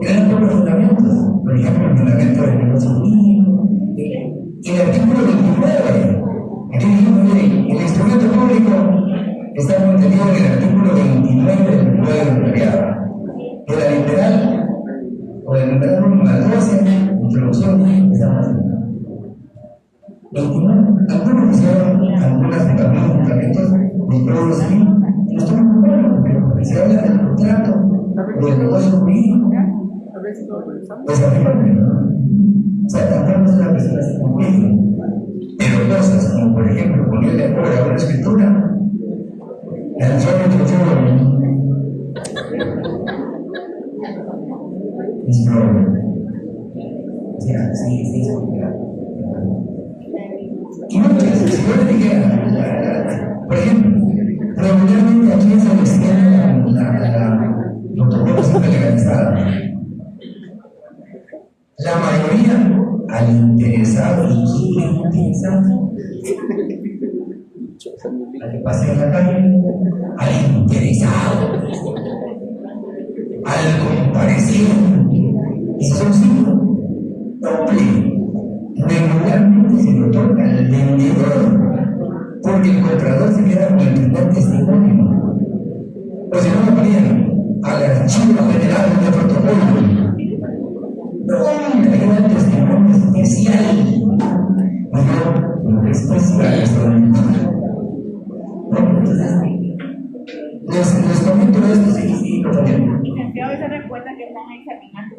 Eran por los fundamentos, por ejemplo, el fundamento del negocio público. El artículo 29, aquí dijimos, mire, el instrumento público está contenido en el artículo 29 del Código de Notariado. De la literal, o del numeral 1 al 12, introducción, estamos haciendo. 29. Algunos pusieron algunos fundamentos del Código Civil, y no estamos de acuerdo, porque se habla del contrato, del negocio jurídico. Pues o sea, tampoco es una persona así como ella. Pero cosas como, por ejemplo, ponerle acuerdo a una escritura, el suelo es problema. O sea, sí, es complicado. Y no, si yo le dijera, por ejemplo, regularmente aquí se destina la protocolo legalizada. La mayoría al interesado, ¿y quién es el interesado? Al que pase en la calle, al interesado, al compareciente. Y son 5. Doble. Regularmente se lo toca al vendedor, porque el comprador se queda con el primer testimonio. O si no, lo ponían al archivo general de protocolo. No, hay un testimonio especial. No, especial esto. Entonces, les comento esto, sí, lo también. Licenciado, ¿se recuerda que están examinando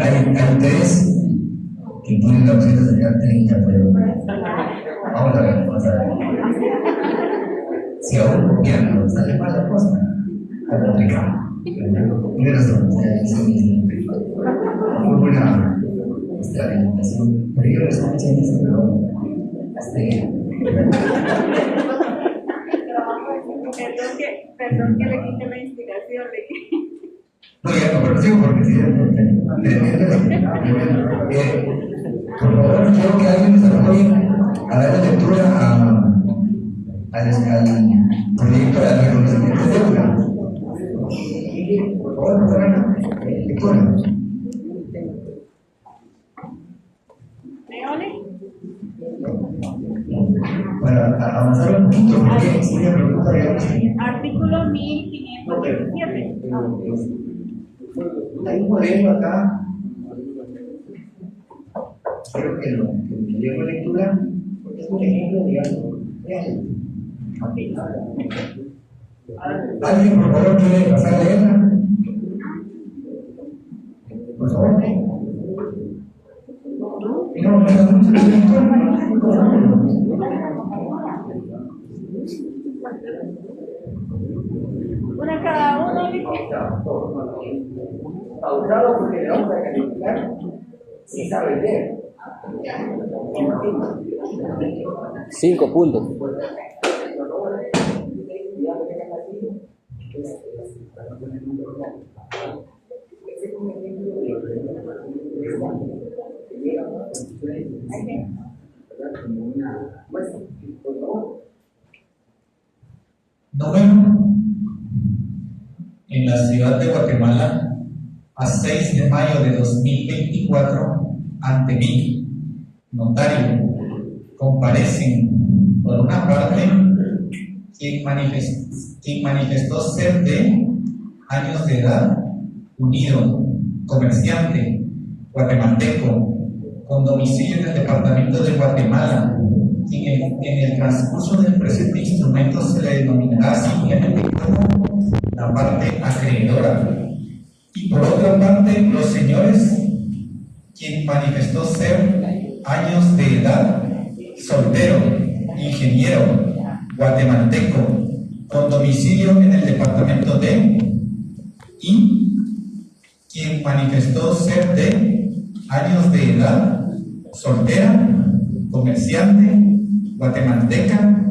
Hay 3 que tienen la opción de sacar 30, pero vamos a ver. Si a un gobierno sale mal la cosa, al aplicamos. Tiene razón, muy buena alimentación, pero yo les escuché en ese programa. Perdón que le quite la inspiración de que. No, ya no, pero sigo porque sí. Por favor, quiero que alguien nos apoye a darle lectura al proyecto de reconocimiento de deuda. Por favor, lectura. Para avanzar un poquito, porque si me pregunta, artículo 1517. Hay un modelo acá. Espero que lo llevo a lectura, porque es un ejemplo, digamos, real. ¿Alguien, por favor, quiere pasar a leerla? Por favor. Y no, me da mucho una cada uno. Pausado porque le vamos a calificar si sabe leer. 5 puntos. Noveno, en la ciudad de Guatemala, a 6 de mayo de 2024, ante mí, notario, comparecen, por una parte, quien manifestó ser de años de edad, unido, comerciante, guatemalteco, con domicilio en el departamento de Guatemala, en el transcurso del presente instrumento se le denominará simplemente como la parte acreedora. Y por otra parte, los señores, quien manifestó ser años de edad, soltero, ingeniero, guatemalteco, con domicilio en el departamento de, y quien manifestó ser de años de edad, soltera, comerciante, guatemalteca,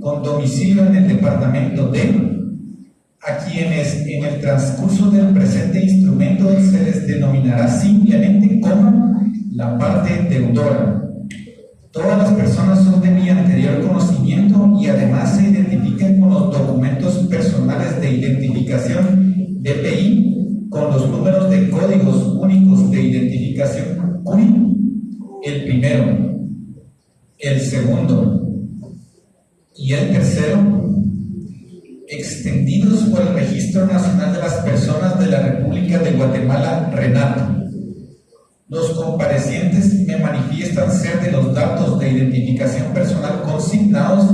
con domicilio en el departamento de, a quienes en el transcurso del presente instrumento se les denominará simplemente como la parte deudora. Todas las personas son de mi anterior conocimiento y además se identifican con los documentos personales de identificación DPI con los números de códigos únicos de identificación CUI, el primero, el segundo y el tercero, extendidos por el Registro Nacional de las Personas de la República de Guatemala, RENAP. Los comparecientes me manifiestan ser de los datos de identificación personal consignados,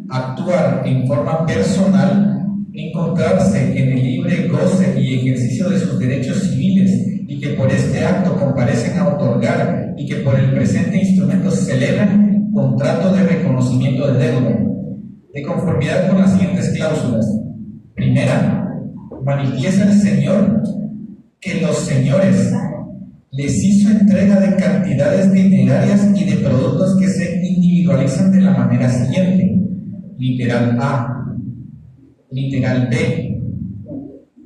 actuar en forma personal, encontrarse en el libre goce y ejercicio de sus derechos civiles y que por este acto comparecen a otorgar y que por el presente instrumento celebran contrato de reconocimiento de deuda, de conformidad con las siguientes cláusulas. Primera, manifiesta el señor que los señores les hizo entrega de cantidades dinerarias y de productos que se individualizan de la manera siguiente: literal A, literal B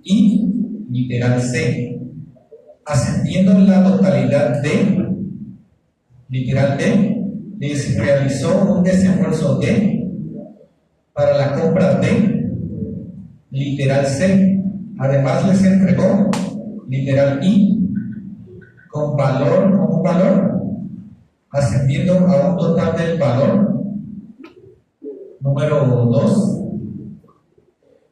y literal C, ascendiendo la totalidad de, literal B, les realizó un desembolso de, para la compra de, literal C, además les entregó, literal I, con un valor, ascendiendo a un total del valor, número 2,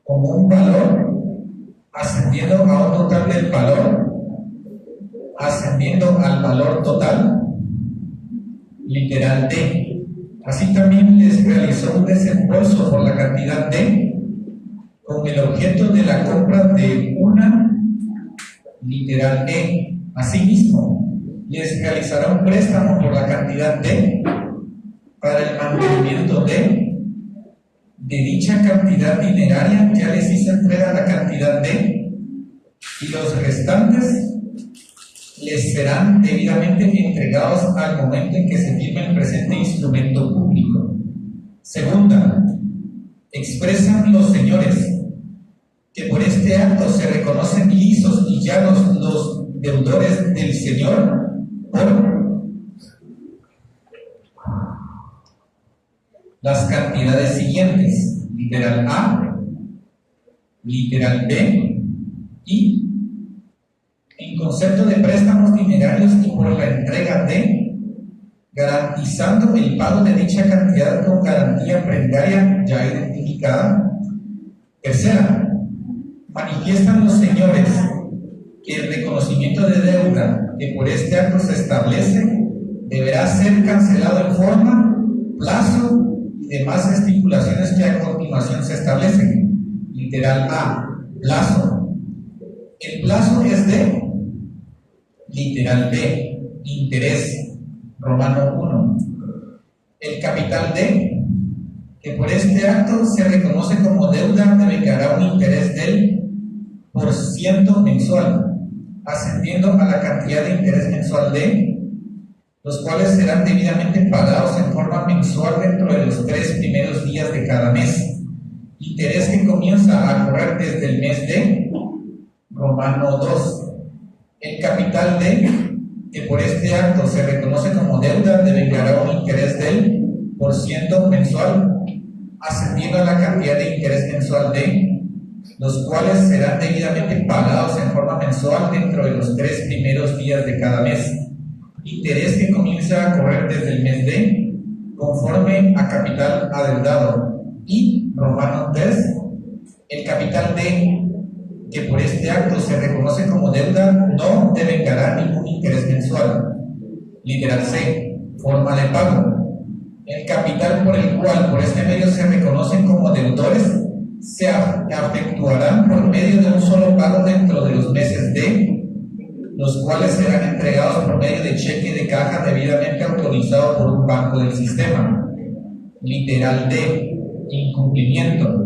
como un valor, ascendiendo a un total del valor, ascendiendo al valor total, literal D. Así también les realizó un desembolso por la cantidad D, con el objeto de la compra de una, literal E. Asimismo, les realizará un préstamo por la cantidad D para el mantenimiento de dicha cantidad dineraria. Ya les hice entrega la cantidad D y los restantes les serán debidamente entregados al momento en que se firme el presente instrumento público. Segunda, expresan los señores que por este acto se reconocen lisos y llanos los deudores del señor por las cantidades siguientes: literal A, literal B y, en concepto de préstamos dinerarios y por la entrega de, garantizando el pago de dicha cantidad con garantía prendaria ya identificada. Tercera, manifiestan los señores que el reconocimiento de deuda que por este acto se establece deberá ser cancelado en forma, plazo y demás estipulaciones que a continuación se establecen. Literal A, plazo. El plazo es de, literal B, interés, romano 1. El capital D, que por este acto se reconoce como deuda, devengará un interés del % mensual, ascendiendo a la cantidad de interés mensual de, los cuales serán debidamente pagados en forma mensual dentro de los 3 primeros días de cada mes. Interés que comienza a correr desde el mes de, romano 2. El capital D, que por este acto se reconoce como deuda, devengará un interés del % mensual, ascendiendo a la cantidad de interés mensual de, los cuales serán debidamente pagados en forma mensual dentro de los 3 primeros días de cada mes. Interés que comienza a correr desde el mes de, conforme a capital adeudado. Y, romano 3, el capital D, que por este acto se reconoce como deuda, no devengará ningún interés mensual. Literal C, forma de pago. El capital por el cual por este medio se reconocen como deudores se efectuarán por medio de un solo pago dentro de los meses de, los cuales serán entregados por medio de cheque de caja debidamente autorizado por un banco del sistema. Literal D. Incumplimiento.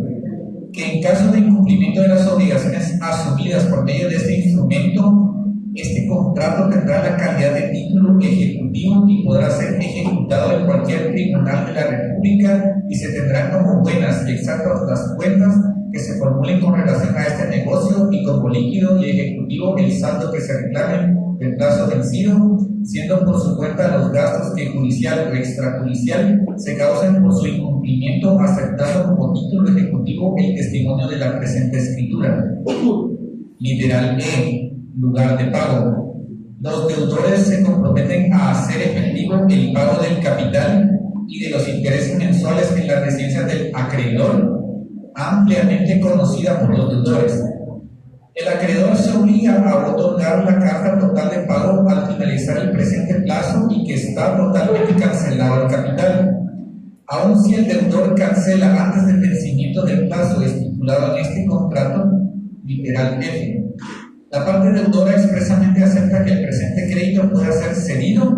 Que en caso de incumplimiento de las obligaciones asumidas por medio de este instrumento, este contrato tendrá la calidad de título ejecutivo y podrá ser ejecutado en cualquier tribunal de la República y se tendrán como buenas y exactas las cuentas que se formulen con relación a este negocio y como líquido y ejecutivo el saldo que se reclame del plazo vencido, siendo por su cuenta los gastos que judicial o extrajudicial se causen por su incumplimiento, aceptando como título ejecutivo el testimonio de la presente escritura. Literal E. Lugar de pago. Los deudores se comprometen a hacer efectivo el pago del capital y de los intereses mensuales en la residencia del acreedor, ampliamente conocida por los deudores. El acreedor se obliga a otorgar la carta total de pago al finalizar el presente plazo y que está totalmente cancelado el capital. Aun si el deudor cancela antes del vencimiento del plazo estipulado en este contrato, literal F, la parte deudora expresamente acepta que el presente crédito pueda ser cedido,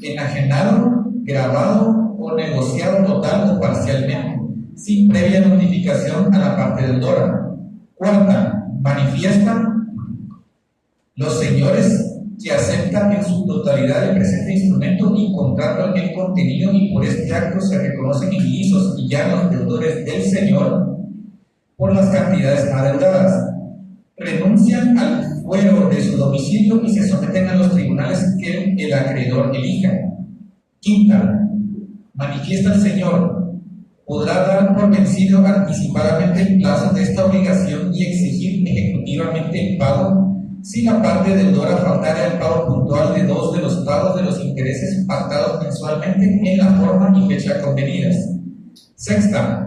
enajenado, grabado o negociado total o parcialmente, sin previa notificación a la parte deudora. Cuarta, manifiesta los señores que aceptan en su totalidad el presente instrumento y contrato en el contenido y por este acto se reconocen lisos y llanos deudores del señor por las cantidades adeudadas. Renuncian al fuero de su domicilio y se someten a los tribunales que el acreedor elija. Quinta, manifiesta el señor, podrá dar por vencido anticipadamente el plazo de esta obligación y exigir ejecutivamente el pago si la parte deudora faltara el pago puntual de 2 de los pagos de los intereses pactados mensualmente en la forma y fecha convenidas. Sexta,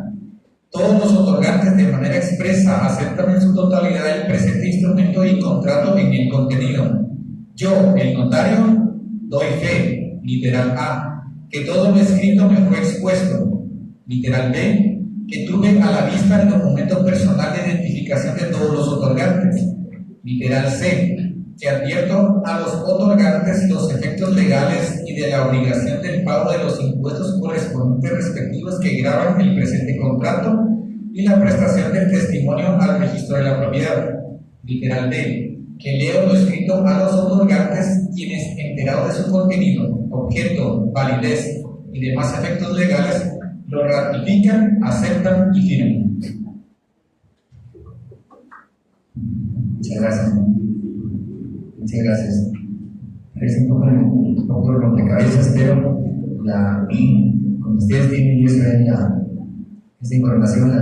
todos los otorgantes de manera expresa aceptan en su totalidad el presente instrumento y contrato en el contenido. Yo, el notario, doy fe, literal A, que todo lo escrito me fue expuesto, literal B, que tuve a la vista el documento personal de identificación de todos los otorgantes, literal C, que advierto a los otorgantes los efectos legales y de la obligación del pago de los impuestos correspondientes respectivos que graban el presente contrato y la prestación del testimonio al registro de la propiedad. Literal D, que leo lo escrito a los otorgantes quienes, enterados de su contenido, objeto, validez y demás efectos legales, lo ratifican, aceptan y firman. Muchas gracias. Muchas gracias. Es un poco rompecabezas, pero cuando ustedes tienen esa información, la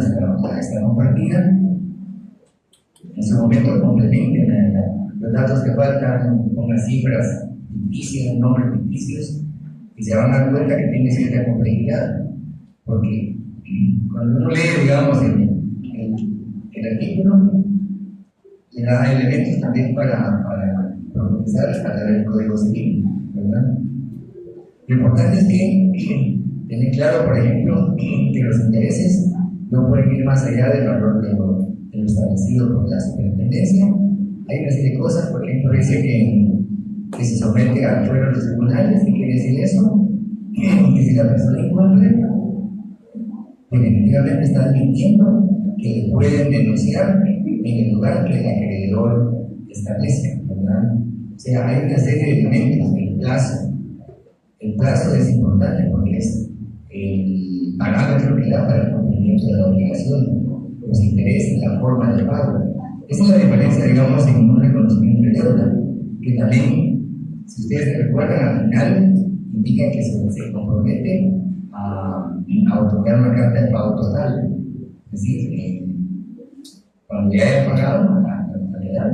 está compartida, en su momento complementen los datos que faltan con las cifras ficticias, nombres ficticios, y se van a dar cuenta que tiene cierta complejidad, porque cuando uno lee, digamos, el artículo, le da elementos también para profundizar a través del Código Civil, ¿verdad? Lo importante es que tener claro, por ejemplo, que los intereses no pueden ir más allá del valor de lo establecido por la superintendencia. Hay una serie de cosas, por ejemplo, dice que se somete al fuero de los tribunales. ¿Qué quiere decir eso? Que si la persona incumple, definitivamente está admitiendo que le pueden denunciar en el lugar que el acreedor establezca, ¿verdad? O sea, hay una serie de elementos. El plazo es importante porque es el parámetro que da para el cumplimiento de la obligación, los intereses, la forma de pago. Esa es la diferencia, digamos, en un reconocimiento de deuda, que también, si ustedes se recuerdan, al final indica que se compromete a otorgar una carta de pago total. Es decir, cuando ya haya pagado la totalidad,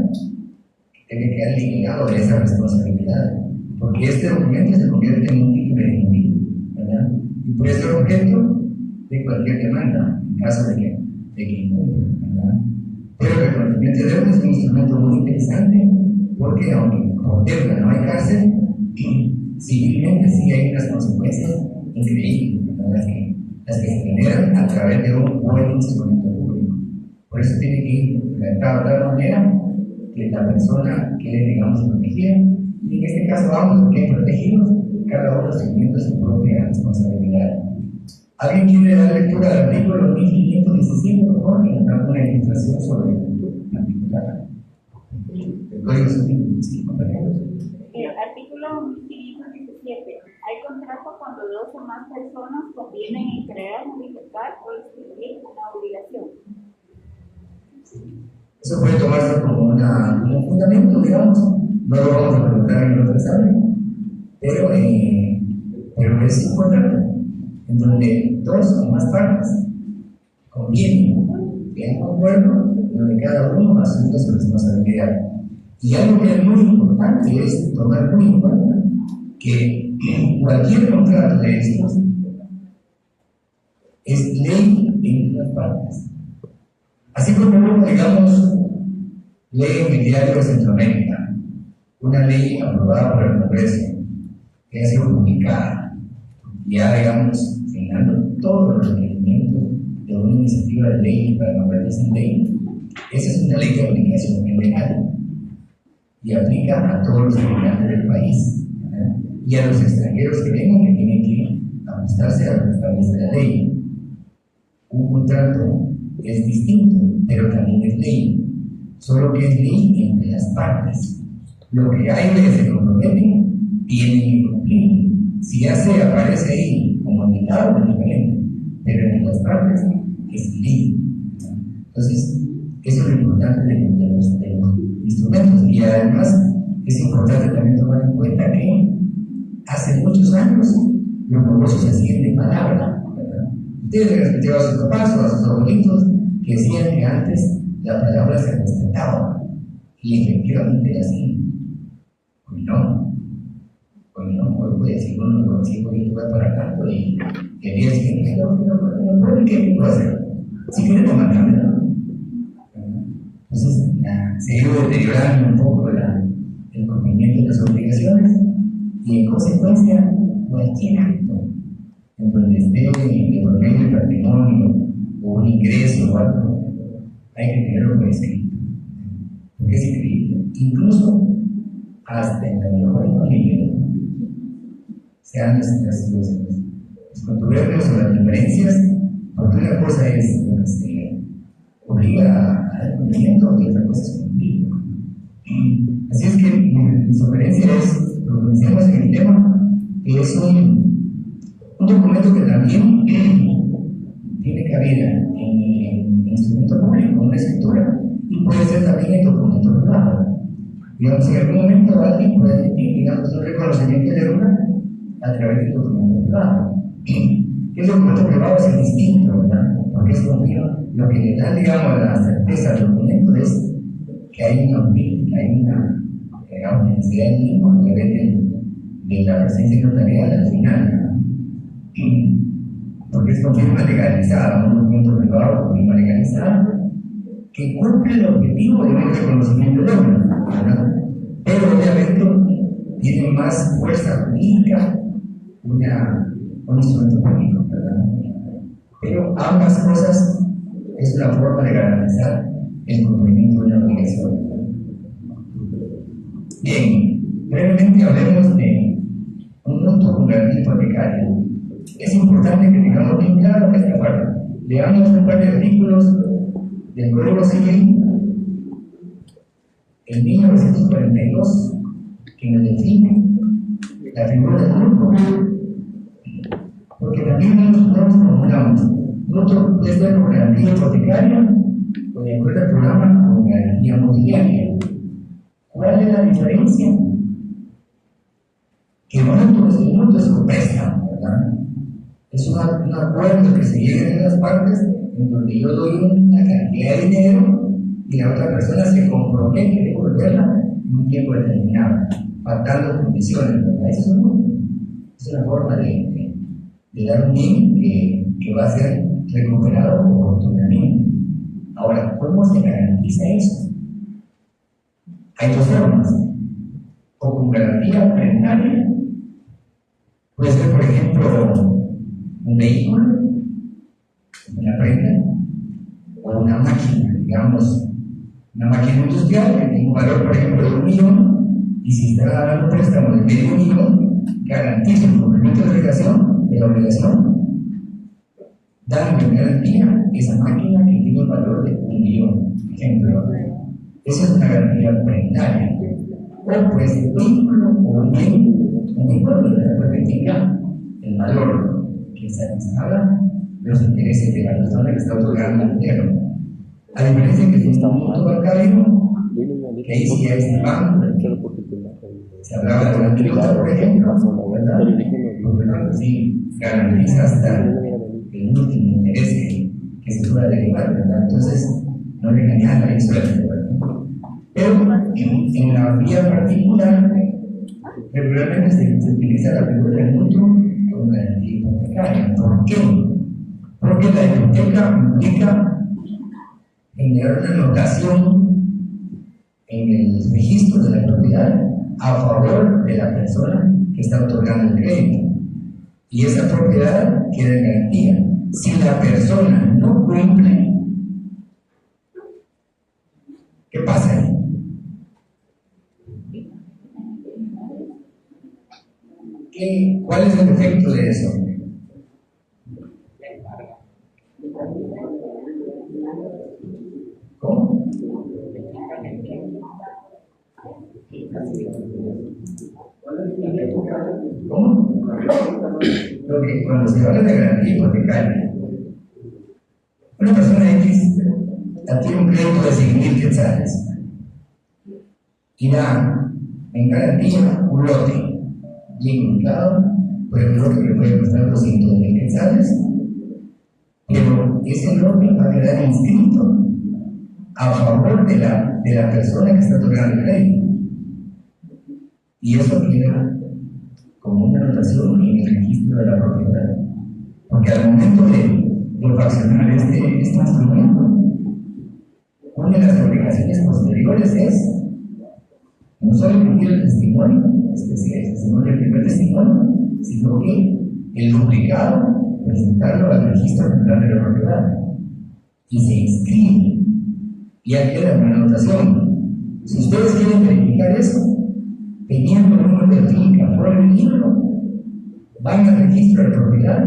debe quedar liquidado de esa responsabilidad, porque este documento se convierte en un título ejecutivo, ¿verdad? Y puede ser objeto de cualquier demanda, en caso de que incumpla, ¿verdad? Pero el reconocimiento de deuda es un instrumento muy interesante, porque aunque por deuda no hay cárcel, civilmente sí hay unas consecuencias increíbles, ¿no? Las que se generan a través de un buen instrumento público. Por eso tiene que ir implementado de tal manera que la persona quede, digamos, protegida. Y en este caso vamos, porque hay protegidos, cada uno teniendo su propia responsabilidad. ¿Alguien quiere dar lectura del artículo 1517, por favor? Que nos da una ilustración sobre el particular. El Código Civil, sí, compañeros. Artículo 1517. Hay contrato cuando dos o más personas convienen en crear, modificar o extinguir una obligación. Eso puede tomarse como un fundamento, digamos. No lo vamos a preguntar en otro examen, pero es importante. En donde dos o más partes convienen, llegan a un acuerdo, donde cada uno asume su responsabilidad. Y algo que es muy importante es tomar muy en cuenta que cualquier contrato de estos es ley en las partes. Así como hubo, digamos, ley en el diario de Centroamérica, una ley aprobada por el Congreso, que ha sido publicada, ya digamos, llenando todos los requerimientos de una iniciativa de ley para convertirse en ley. Esa es una ley de aplicación general y aplica a todos los habitantes del país, ¿verdad? Y a los extranjeros que vengan, que tienen que ajustarse a lo que establece la ley. Un contrato es distinto, pero también es ley, solo que es ley entre las partes. Lo que hay que se comprometen tienen que cumplir. Si ya se aparece ahí como indicado, es diferente, pero entre las partes es ley. Entonces, eso es lo importante de los instrumentos. Y además, es importante también tomar en cuenta que hace muchos años los negocios se hacían de palabra, ¿verdad? Ustedes respetaban a sus papás o a sus abuelitos que decían que antes la palabra se respetaba, y efectivamente era así. Hoy no. Hoy voy a decir, bueno, voy a decir, voy para acá, y el día siguiente, ¿qué puedo hacer? Si quieren matarme, ¿no? Entonces, se ha ido deteriorando un poco el cumplimiento de las obligaciones, y en consecuencia, cualquier acto en donde esté de por medio del patrimonio o un ingreso o algo, hay que tenerlo por escrito, porque es increíble. Incluso hasta en la mejor familia se han establecido los controversios o las diferencias, porque una cosa es lo que se obliga al cumplimiento y otra cosa es cumplir. Así es que mi sugerencia es, lo que decíamos en el tema, que es un documento que también tiene cabida en instrumento público, una escritura, y puede ser también en documento privado. Digamos, en algún momento alguien puede emitir, digamos, un reconocimiento de deuda a través del documento privado. El documento privado es el distinto, ¿verdad? Porque es lo que le da, digamos, la certeza al documento es que hay una necesidad de tiempo a través de la presencia notarial al final, ¿verdad? Porque es con firma legalizada, un documento privado con firma legalizada que cumple el objetivo de un reconocimiento de deuda, ¿verdad? Pero obviamente tiene más fuerza jurídica un instrumento público, ¿verdad? Pero ambas cosas es una forma de garantizar el cumplimiento de una obligación. Bien, brevemente hablemos de un mutuo con garantía hipotecaria. Es importante que tengamos bien claro esta parte. Leamos un par de artículos del Código Civil en 1942 que nos define la figura del mutuo. Porque también nos formulamos mutuo puede ser con garantía hipotecaria o de acuerdo al programa con garantía mobiliaria. ¿Cuál es la diferencia? Que el mutuo es un préstamo, ¿verdad? Es un acuerdo que se llega en las partes en donde yo doy una cantidad de dinero y la otra persona se compromete a devolverla en un tiempo determinado, faltando condiciones, ¿verdad? Eso es un mutuo. Es una forma de dar un bien que va a ser recuperado oportunamente. Ahora, ¿cómo se garantiza eso? Hay dos formas. O con garantía prestaria, puede ser, por ejemplo, un vehículo, una prenda, o una máquina, digamos, una máquina industrial que tiene un valor, por ejemplo, de 1 millón, y si está dando préstamo de medio millón, garantiza el cumplimiento de la obligación, dando en garantía esa máquina que tiene un valor de 1 millón, por ejemplo. Esa es una garantía prendaria. O pues el vehículo o un bien que tenga el valor que satisfaga los intereses de la persona que está otorgando el dinero. A diferencia que si está un mundo bancario, que ahí sí hay este banco, se hablaba de la pelota, por ejemplo, ¿verdad? Porque sí, garantiza hasta el último interés que se pueda derivar, ¿verdad? Entonces, no le engañan a eso, ¿verdad? Pero en la vía particular, regularmente se utiliza la figura del mutuo como garantía hipotecaria. ¿Por qué? Porque la hipoteca implica generar una anotación en el registro de la propiedad a favor de la persona que está otorgando el crédito. Y esa propiedad queda en garantía. Si la persona no cumple, ¿qué pasa ahí? ¿Cuál es el efecto de eso? ¿Cómo? ¿Cómo? Porque cuando se habla de garantía hipotecaria, una persona X adquiere un crédito de 100,000 quetzales y da en garantía un lote bien ubicado, por el lote que puede costar 200,000 quetzales, pero ese lote va a quedar inscrito a favor de la persona que está otorgando el crédito. Y eso queda como una anotación en el registro de la propiedad. Porque al momento de fraccionar este instrumento, una de las obligaciones posteriores es no solo emitir el testimonio, el primer testimonio, sino que el duplicado, presentarlo al registro general de la propiedad. Y se inscribe. Y ahí queda una anotación. Si ustedes quieren verificar eso, teniendo el número de finca por el libro, van al registro de propiedad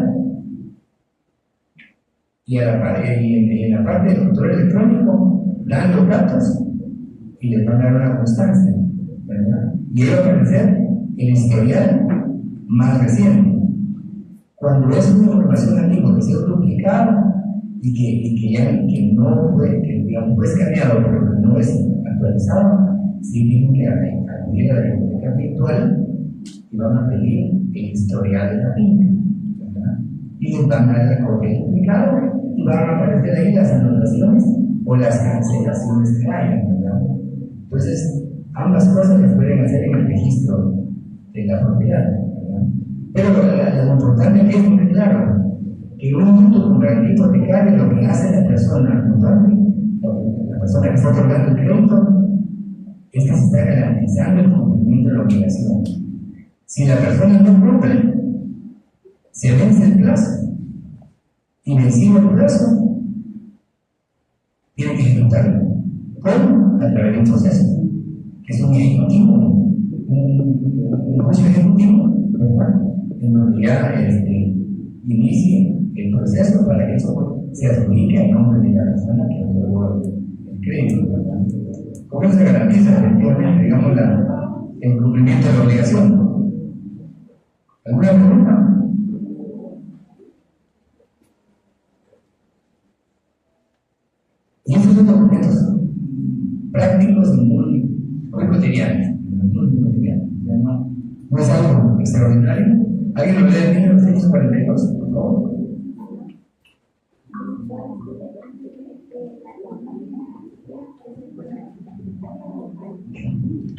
y en la parte del control electrónico dan los datos y les van a dar una constancia, ¿verdad? Y ahí va a aparecer el historial más reciente. Cuando es una información antigua que se ha duplicado y no fue, digamos, fue escaneado pero que no es actualizado, sí tienen que acudir a la biblioteca virtual y van a pedir el historial de la finca, ¿verdad? Y les van a dar la copia duplicada y van a aparecer ahí las anotaciones o las cancelaciones que hayan, ¿verdad? Entonces, ambas cosas se pueden hacer en el registro de la propiedad, ¿verdad? Pero lo importante aquí es muy claro que un mutuo con garantía hipotecaria lo que hace la persona la persona que está otorgando el crédito es que se está garantizando el cumplimiento de la obligación. Si la persona no cumple, se vence el plazo y vencido el plazo, tiene que ejecutarlo. ¿Cómo? A través de un proceso, que es un ejecutivo, un juicio ejecutivo, ¿verdad? En donde ya inicie el proceso para que eso se adjudique a nombre de la persona que otorgó el crédito, ¿verdad? ¿Cómo se garantiza efectivamente, digamos, el cumplimiento de la obligación? ¿Alguna pregunta? Y esos son documentos prácticos y muy cotidianos. No es algo extraordinario. ¿Alguien lo lee en 1942, por favor?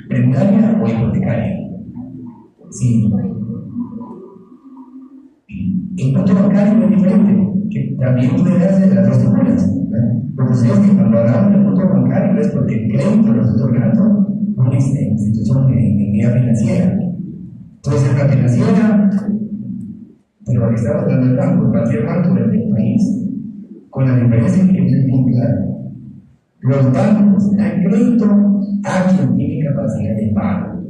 ¿Prendaria o hipotecaria? Sí. El punto bancario es diferente, que también puede hacer las dos figuras. Porque ustedes que cuando hablamos del punto bancario es porque el crédito lo está otorgando una institución de entidad financiera. Puede ser una financiera, Pero estamos hablando del banco, cualquier banco del país, con la diferencia que es muy clara. Los bancos dan crédito a quien tiene capacidad de pago.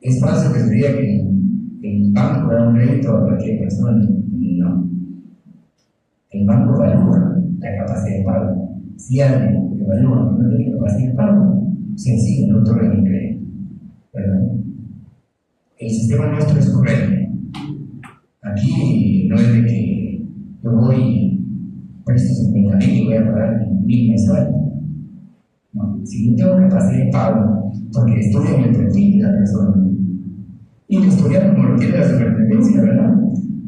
Es falso que se diga que el banco da un crédito a cualquier persona. No. El banco evalúa la capacidad de pago. Si alguien evalúa que no tiene capacidad de pago, sencillo, no otorga el crédito. ¿Verdad? El sistema nuestro es correcto. Aquí no es de que yo voy, presto 50,000 y voy a pagar 1,000 mensuales. No, si no tengo capacidad de pago, porque estudian el perfil de la persona, y el historial como lo tiene la superintendencia, ¿verdad?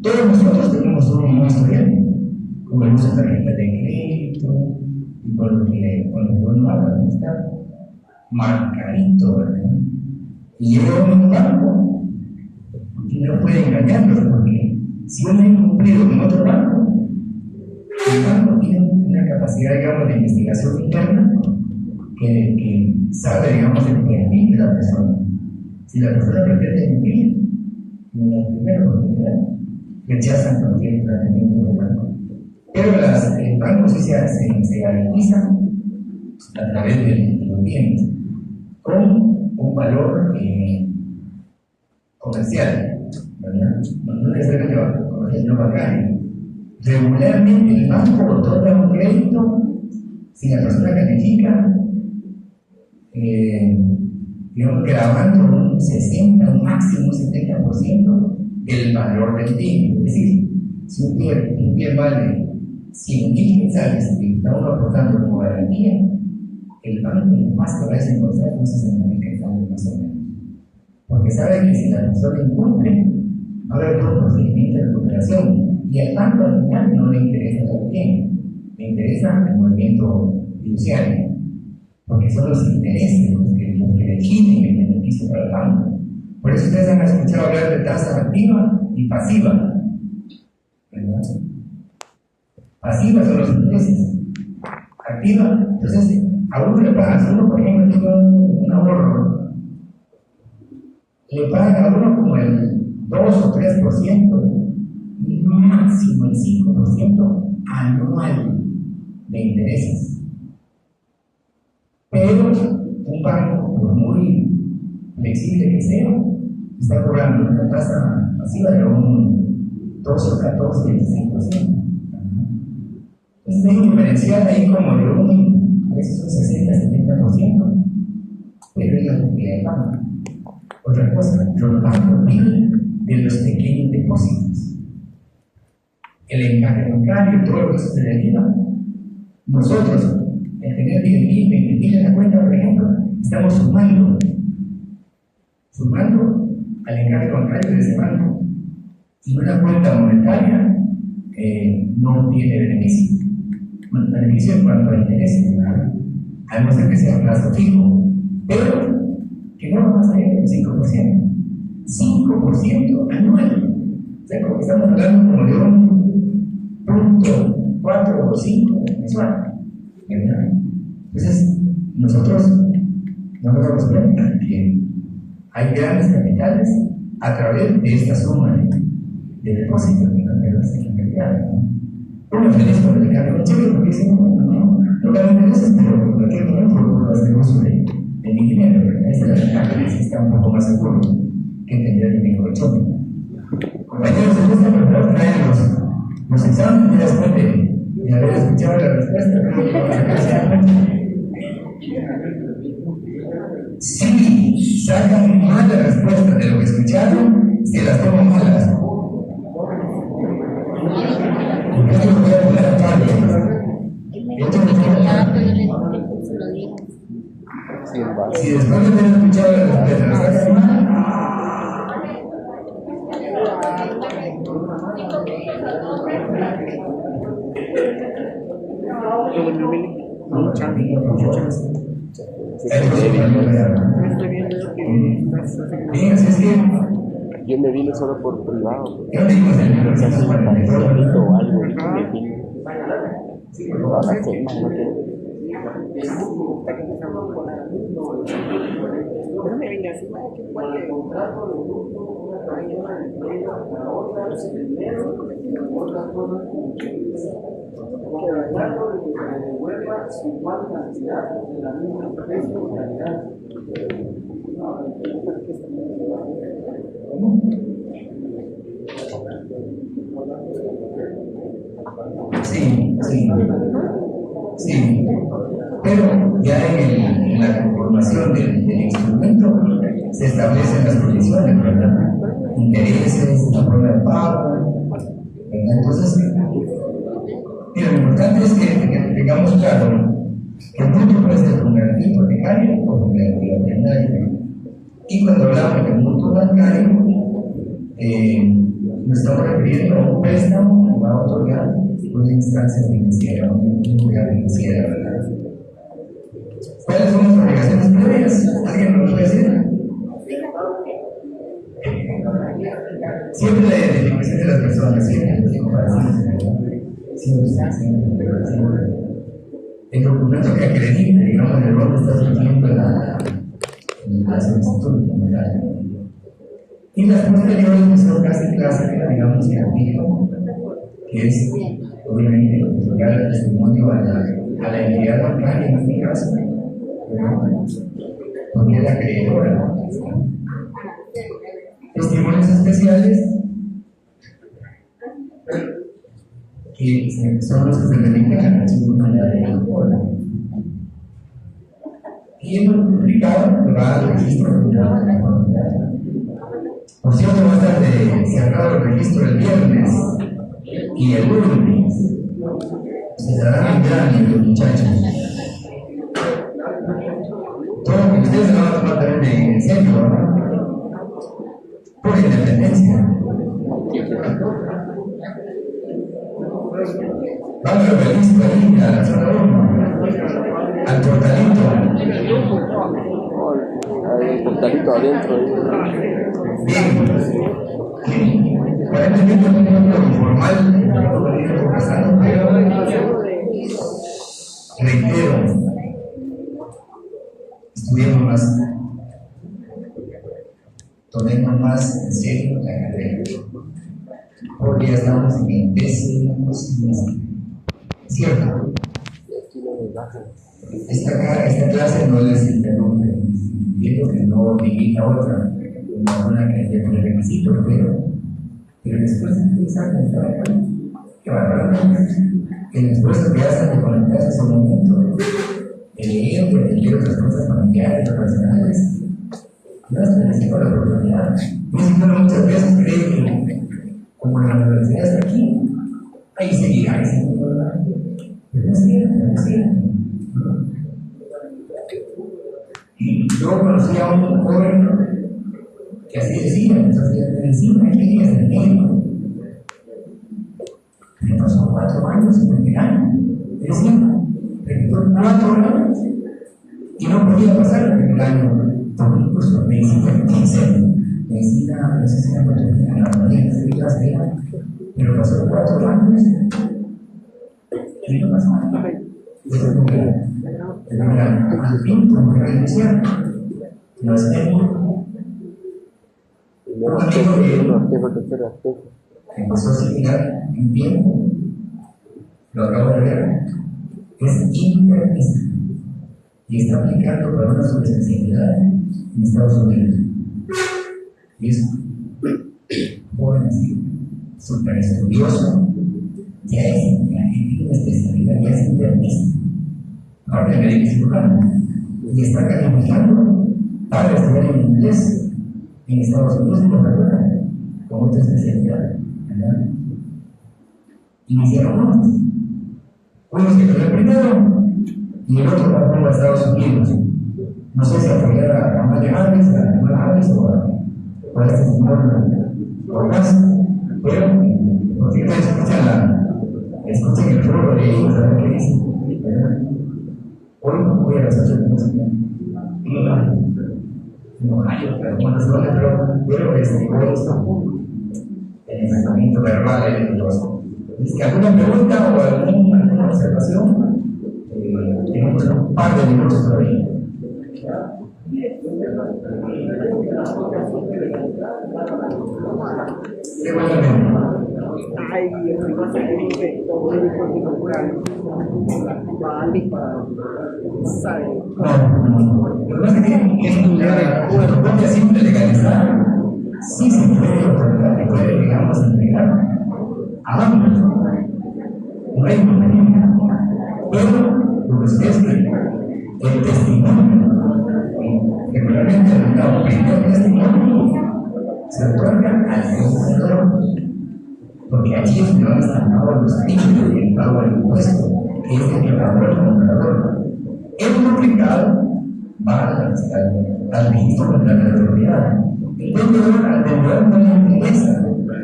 Todos nosotros tenemos un historial, como el uso de tarjeta de crédito, y con lo que uno habla, ¿no? Está marcadito, ¿verdad? Y yo a un banco, y no puede engañarlos, porque si uno ha incumplido con otro banco, el banco tiene una capacidad, digamos, de investigación interna que sabe, digamos, el perfil de la persona. Si la persona pretende mentir, en la primera oportunidad, rechazan cualquier tratamiento del banco. Pero el banco sí se garantiza a través de los bienes con un valor comercial, ¿verdad? No necesariamente comercial, no bancario. Regularmente el banco otorga un crédito si la persona califica, digamos, grabando un 60, un máximo un 70% del valor del bien. Es decir, si un bien vale 100,000 quetzales y está uno aportando como garantía, el banco más que va a desembolsar son 60,000 quetzales más o menos. Porque sabe que si la persona incumple, va a haber un procedimiento de recuperación. Y al banco al final no le interesa el bien, le interesa el movimiento fiduciario, porque son los intereses los que definen el beneficio para el banco. Por eso ustedes han escuchado hablar de tasa activa y pasiva, ¿verdad? Pasiva son los intereses, activa, entonces a uno le pagan, si uno por ejemplo tiene un ahorro, le pagan a uno como el 2 o 3%, máximo el 5% anual de intereses. Pero un banco, por muy flexible que sea, está cobrando una tasa pasiva de un 12 o 14, 16%. Entonces hay un diferencial ahí como de a veces un 60, 70%, pero es la propiedad del banco. Otra cosa, los bancos viven de los pequeños depósitos. El encaje bancario, todo lo que eso se deriva. Nosotros, el tener 10,000, 20,000 en la cuenta, por ejemplo, estamos sumando al encaje bancario de ese banco. Y una cuenta monetaria no tiene beneficio. Bueno, beneficio en cuanto a intereses, ¿verdad? A no ser que sea plazo fijo, pero que no va a salir del 5%. 5% anual. O sea, como que estamos hablando como de un punto 4 o 5 mensual, ¿verdad? Entonces, nosotros no nos damos cuenta que hay grandes capitales a través de esta suma de depósitos de carteras en realidad, ¿no? Uno feliz con el cargo de cheque porque dice, no gano intereses, pero en cualquier momento puedo hacer uso de mi dinero, ¿verdad? Esa es la ventaja que está un poco más seguro que tener el dinero de choque. Compañeros, en esta pregunta traen los exámenes, después de haber escuchado la respuesta, creo que vamos a empezar. Si sacan mal la respuesta de lo que escucharon, se las toman malas. Esto lo voy a poner aparte. Si después de haber escuchado la respuesta las sacan mal, bien, así es que yo me vine solo por privado. yo digo el libro, O ¿no? algo, y me vine. Vas a hacer, no quiero. Es mutuo. Pero me venga así, vaya, que El cualquier. contrato de mutuo, una persona entrega a la otra el dinero y otras cosas como que contratando de que se devuelva igual cantidad de la misma especie o calidad. Sí, sí. Sí. Pero ya en la conformación del instrumento se establecen las condiciones, ¿verdad? Intereses, la forma de pago, ¿verdad? Entonces, mira, lo importante es que tengamos claro que el mutuo puede ser con garantía hipotecaria o con garantía arrendaria. Y cuando hablamos de mutuo bancario, nos estamos refiriendo a un préstamo que va a otorgar una instancia financiera, una entidad financiera, ¿verdad? ¿Cuáles son las obligaciones previas? ¿Alguien nos puede decir? Siempre la identificación de las personas, siempre el documento que acredite, digamos, el rol que está surgiendo en la solicitud, ¿verdad? Y las posteriores que son casi clásicas, digamos, que aplican, que es obviamente otorgar el testimonio a la entidad bancaria en este caso, porque es la acreedora. Testimonios especiales que son los que se dedican a la actividad de la cola. Y el duplicado que va al registro de la comunidad. Por cierto, va a estar cerrado el registro el viernes y el lunes. Se dará en grande, los muchachos. Todo lo que ustedes se van a tomar también en serio, ¿verdad? Por independencia. Vamos a ver listo ahí, a la zona 1, al portalito. Hay un portalito adentro. Bien. Aparentemente no tengo algo informal, pero reitero, estudiemos más, tomemos más en serio la carrera, porque ya estamos en el 10º semestre, ¿cierto? Esta clase no les interrumpe, entiendo que no limita otra, una que es de requisito, pero después de empezar a trabajar, que va a el esfuerzo que hacen de conectarse a ese momento, de leer, de leer otras cosas familiares, personales, yo les felicito la oportunidad. Yo muchas veces creo que, como en la universidad está aquí, ahí seguirá, pero no es cierto, no es cierto. Y yo conocí a un joven que así decía, entonces medicina, que quería ser médico. Me pasó 4 años en el verano, decía, repitió 4 años y no podía pasar el primer año. Tomé incluso medicina, medicina, no sé si era patología, la mayoría de clase era, pero pasó 4 años y no pasó nada. Eso es como al fin, como que reiniciar, no es médico. Un amigo que empezó a similar en tiempo, lo acabo de ver, es internista y está aplicando para una subespecialidad en Estados Unidos. Y es joven así, súper estudioso, ya es una especialidad, ya es internista, ahora de médico cirujano, y está calificando para estudiar en inglés en Estados Unidos, como otra especialidad, ¿verdad? Iniciaron juntos. Uno se quedó primero y el otro pasó a Estados Unidos. No sé si apoyar a María Ángeles, a Manuel Ángeles o a este señor Orgaz, pero por cierto, escuchan el foro de ellos, a ver qué dicen, ¿verdad? Hoy voy a las 8 de la música. No hay otras buenas cosas, pero hoy está el enfrentamiento verbal de los. ¿Es que alguna pregunta o alguna observación? tenemos un par de minutos todavía. Ay, estoy con el efecto particular. Vale. Sale. No, lo que pasa es que la propia simple legalizar, sí se puede, digamos, entregar a ambos. No hay inconveniente. Pero lo que sucede es que el testimonio, que realmente el primer testimonio, se otorga al legislador, porque allí es donde van estampados los títulos y el pago del impuesto, que es el declarador del comprador. El duplicado va al registro contrario de la propiedad. El vendedor, al vendedor no le interesa,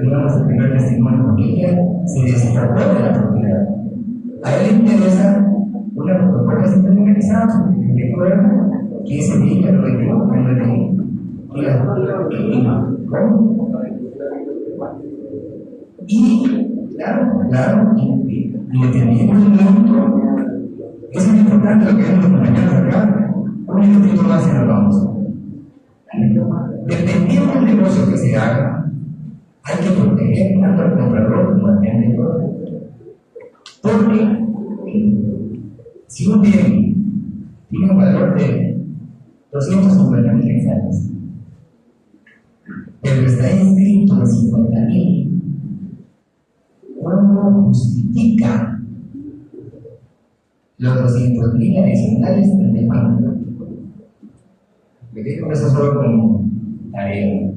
digamos, el primer testimonio, porque ella se desesperó de la propiedad. A él le interesa una fotocopia siempre legalizada, porque recuerda que ese día lo vendió en la ley. Y, claro, independientemente del mundo, eso es importante lo que vemos los compañeros acá. Un minutito más y nos vamos. Dependiendo del negocio que se haga, hay que proteger tanto al comprador como al vendedor. Porque si un bien tiene un valor de 250,000 quetzales, pero está inscrito en 50,000, ¿cómo justifica los 200,000 adicionales del demanda? Me quedé con eso solo como tarea.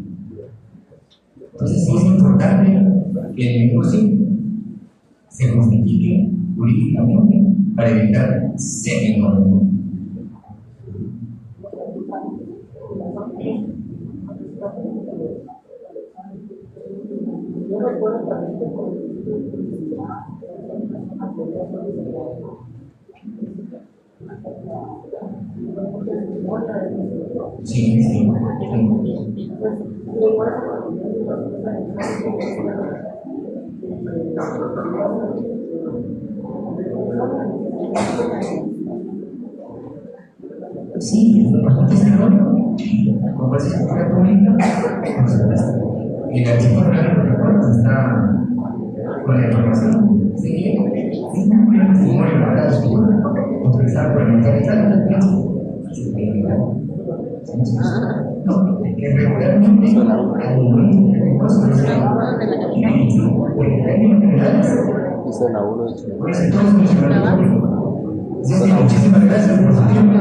Entonces sí es importante que el negocio se justifique jurídicamente para evitar ser económico. Sí, sí. Sí, lo importante es que como es escritura pública, por supuesto. Y el archivo real está con la información. Sí, un testimonio para la escritura, autorizado por el notario. No, que regularmente al momento de negocio Dice la 1 de pues entonces, muchísimas gracias por su tiempo.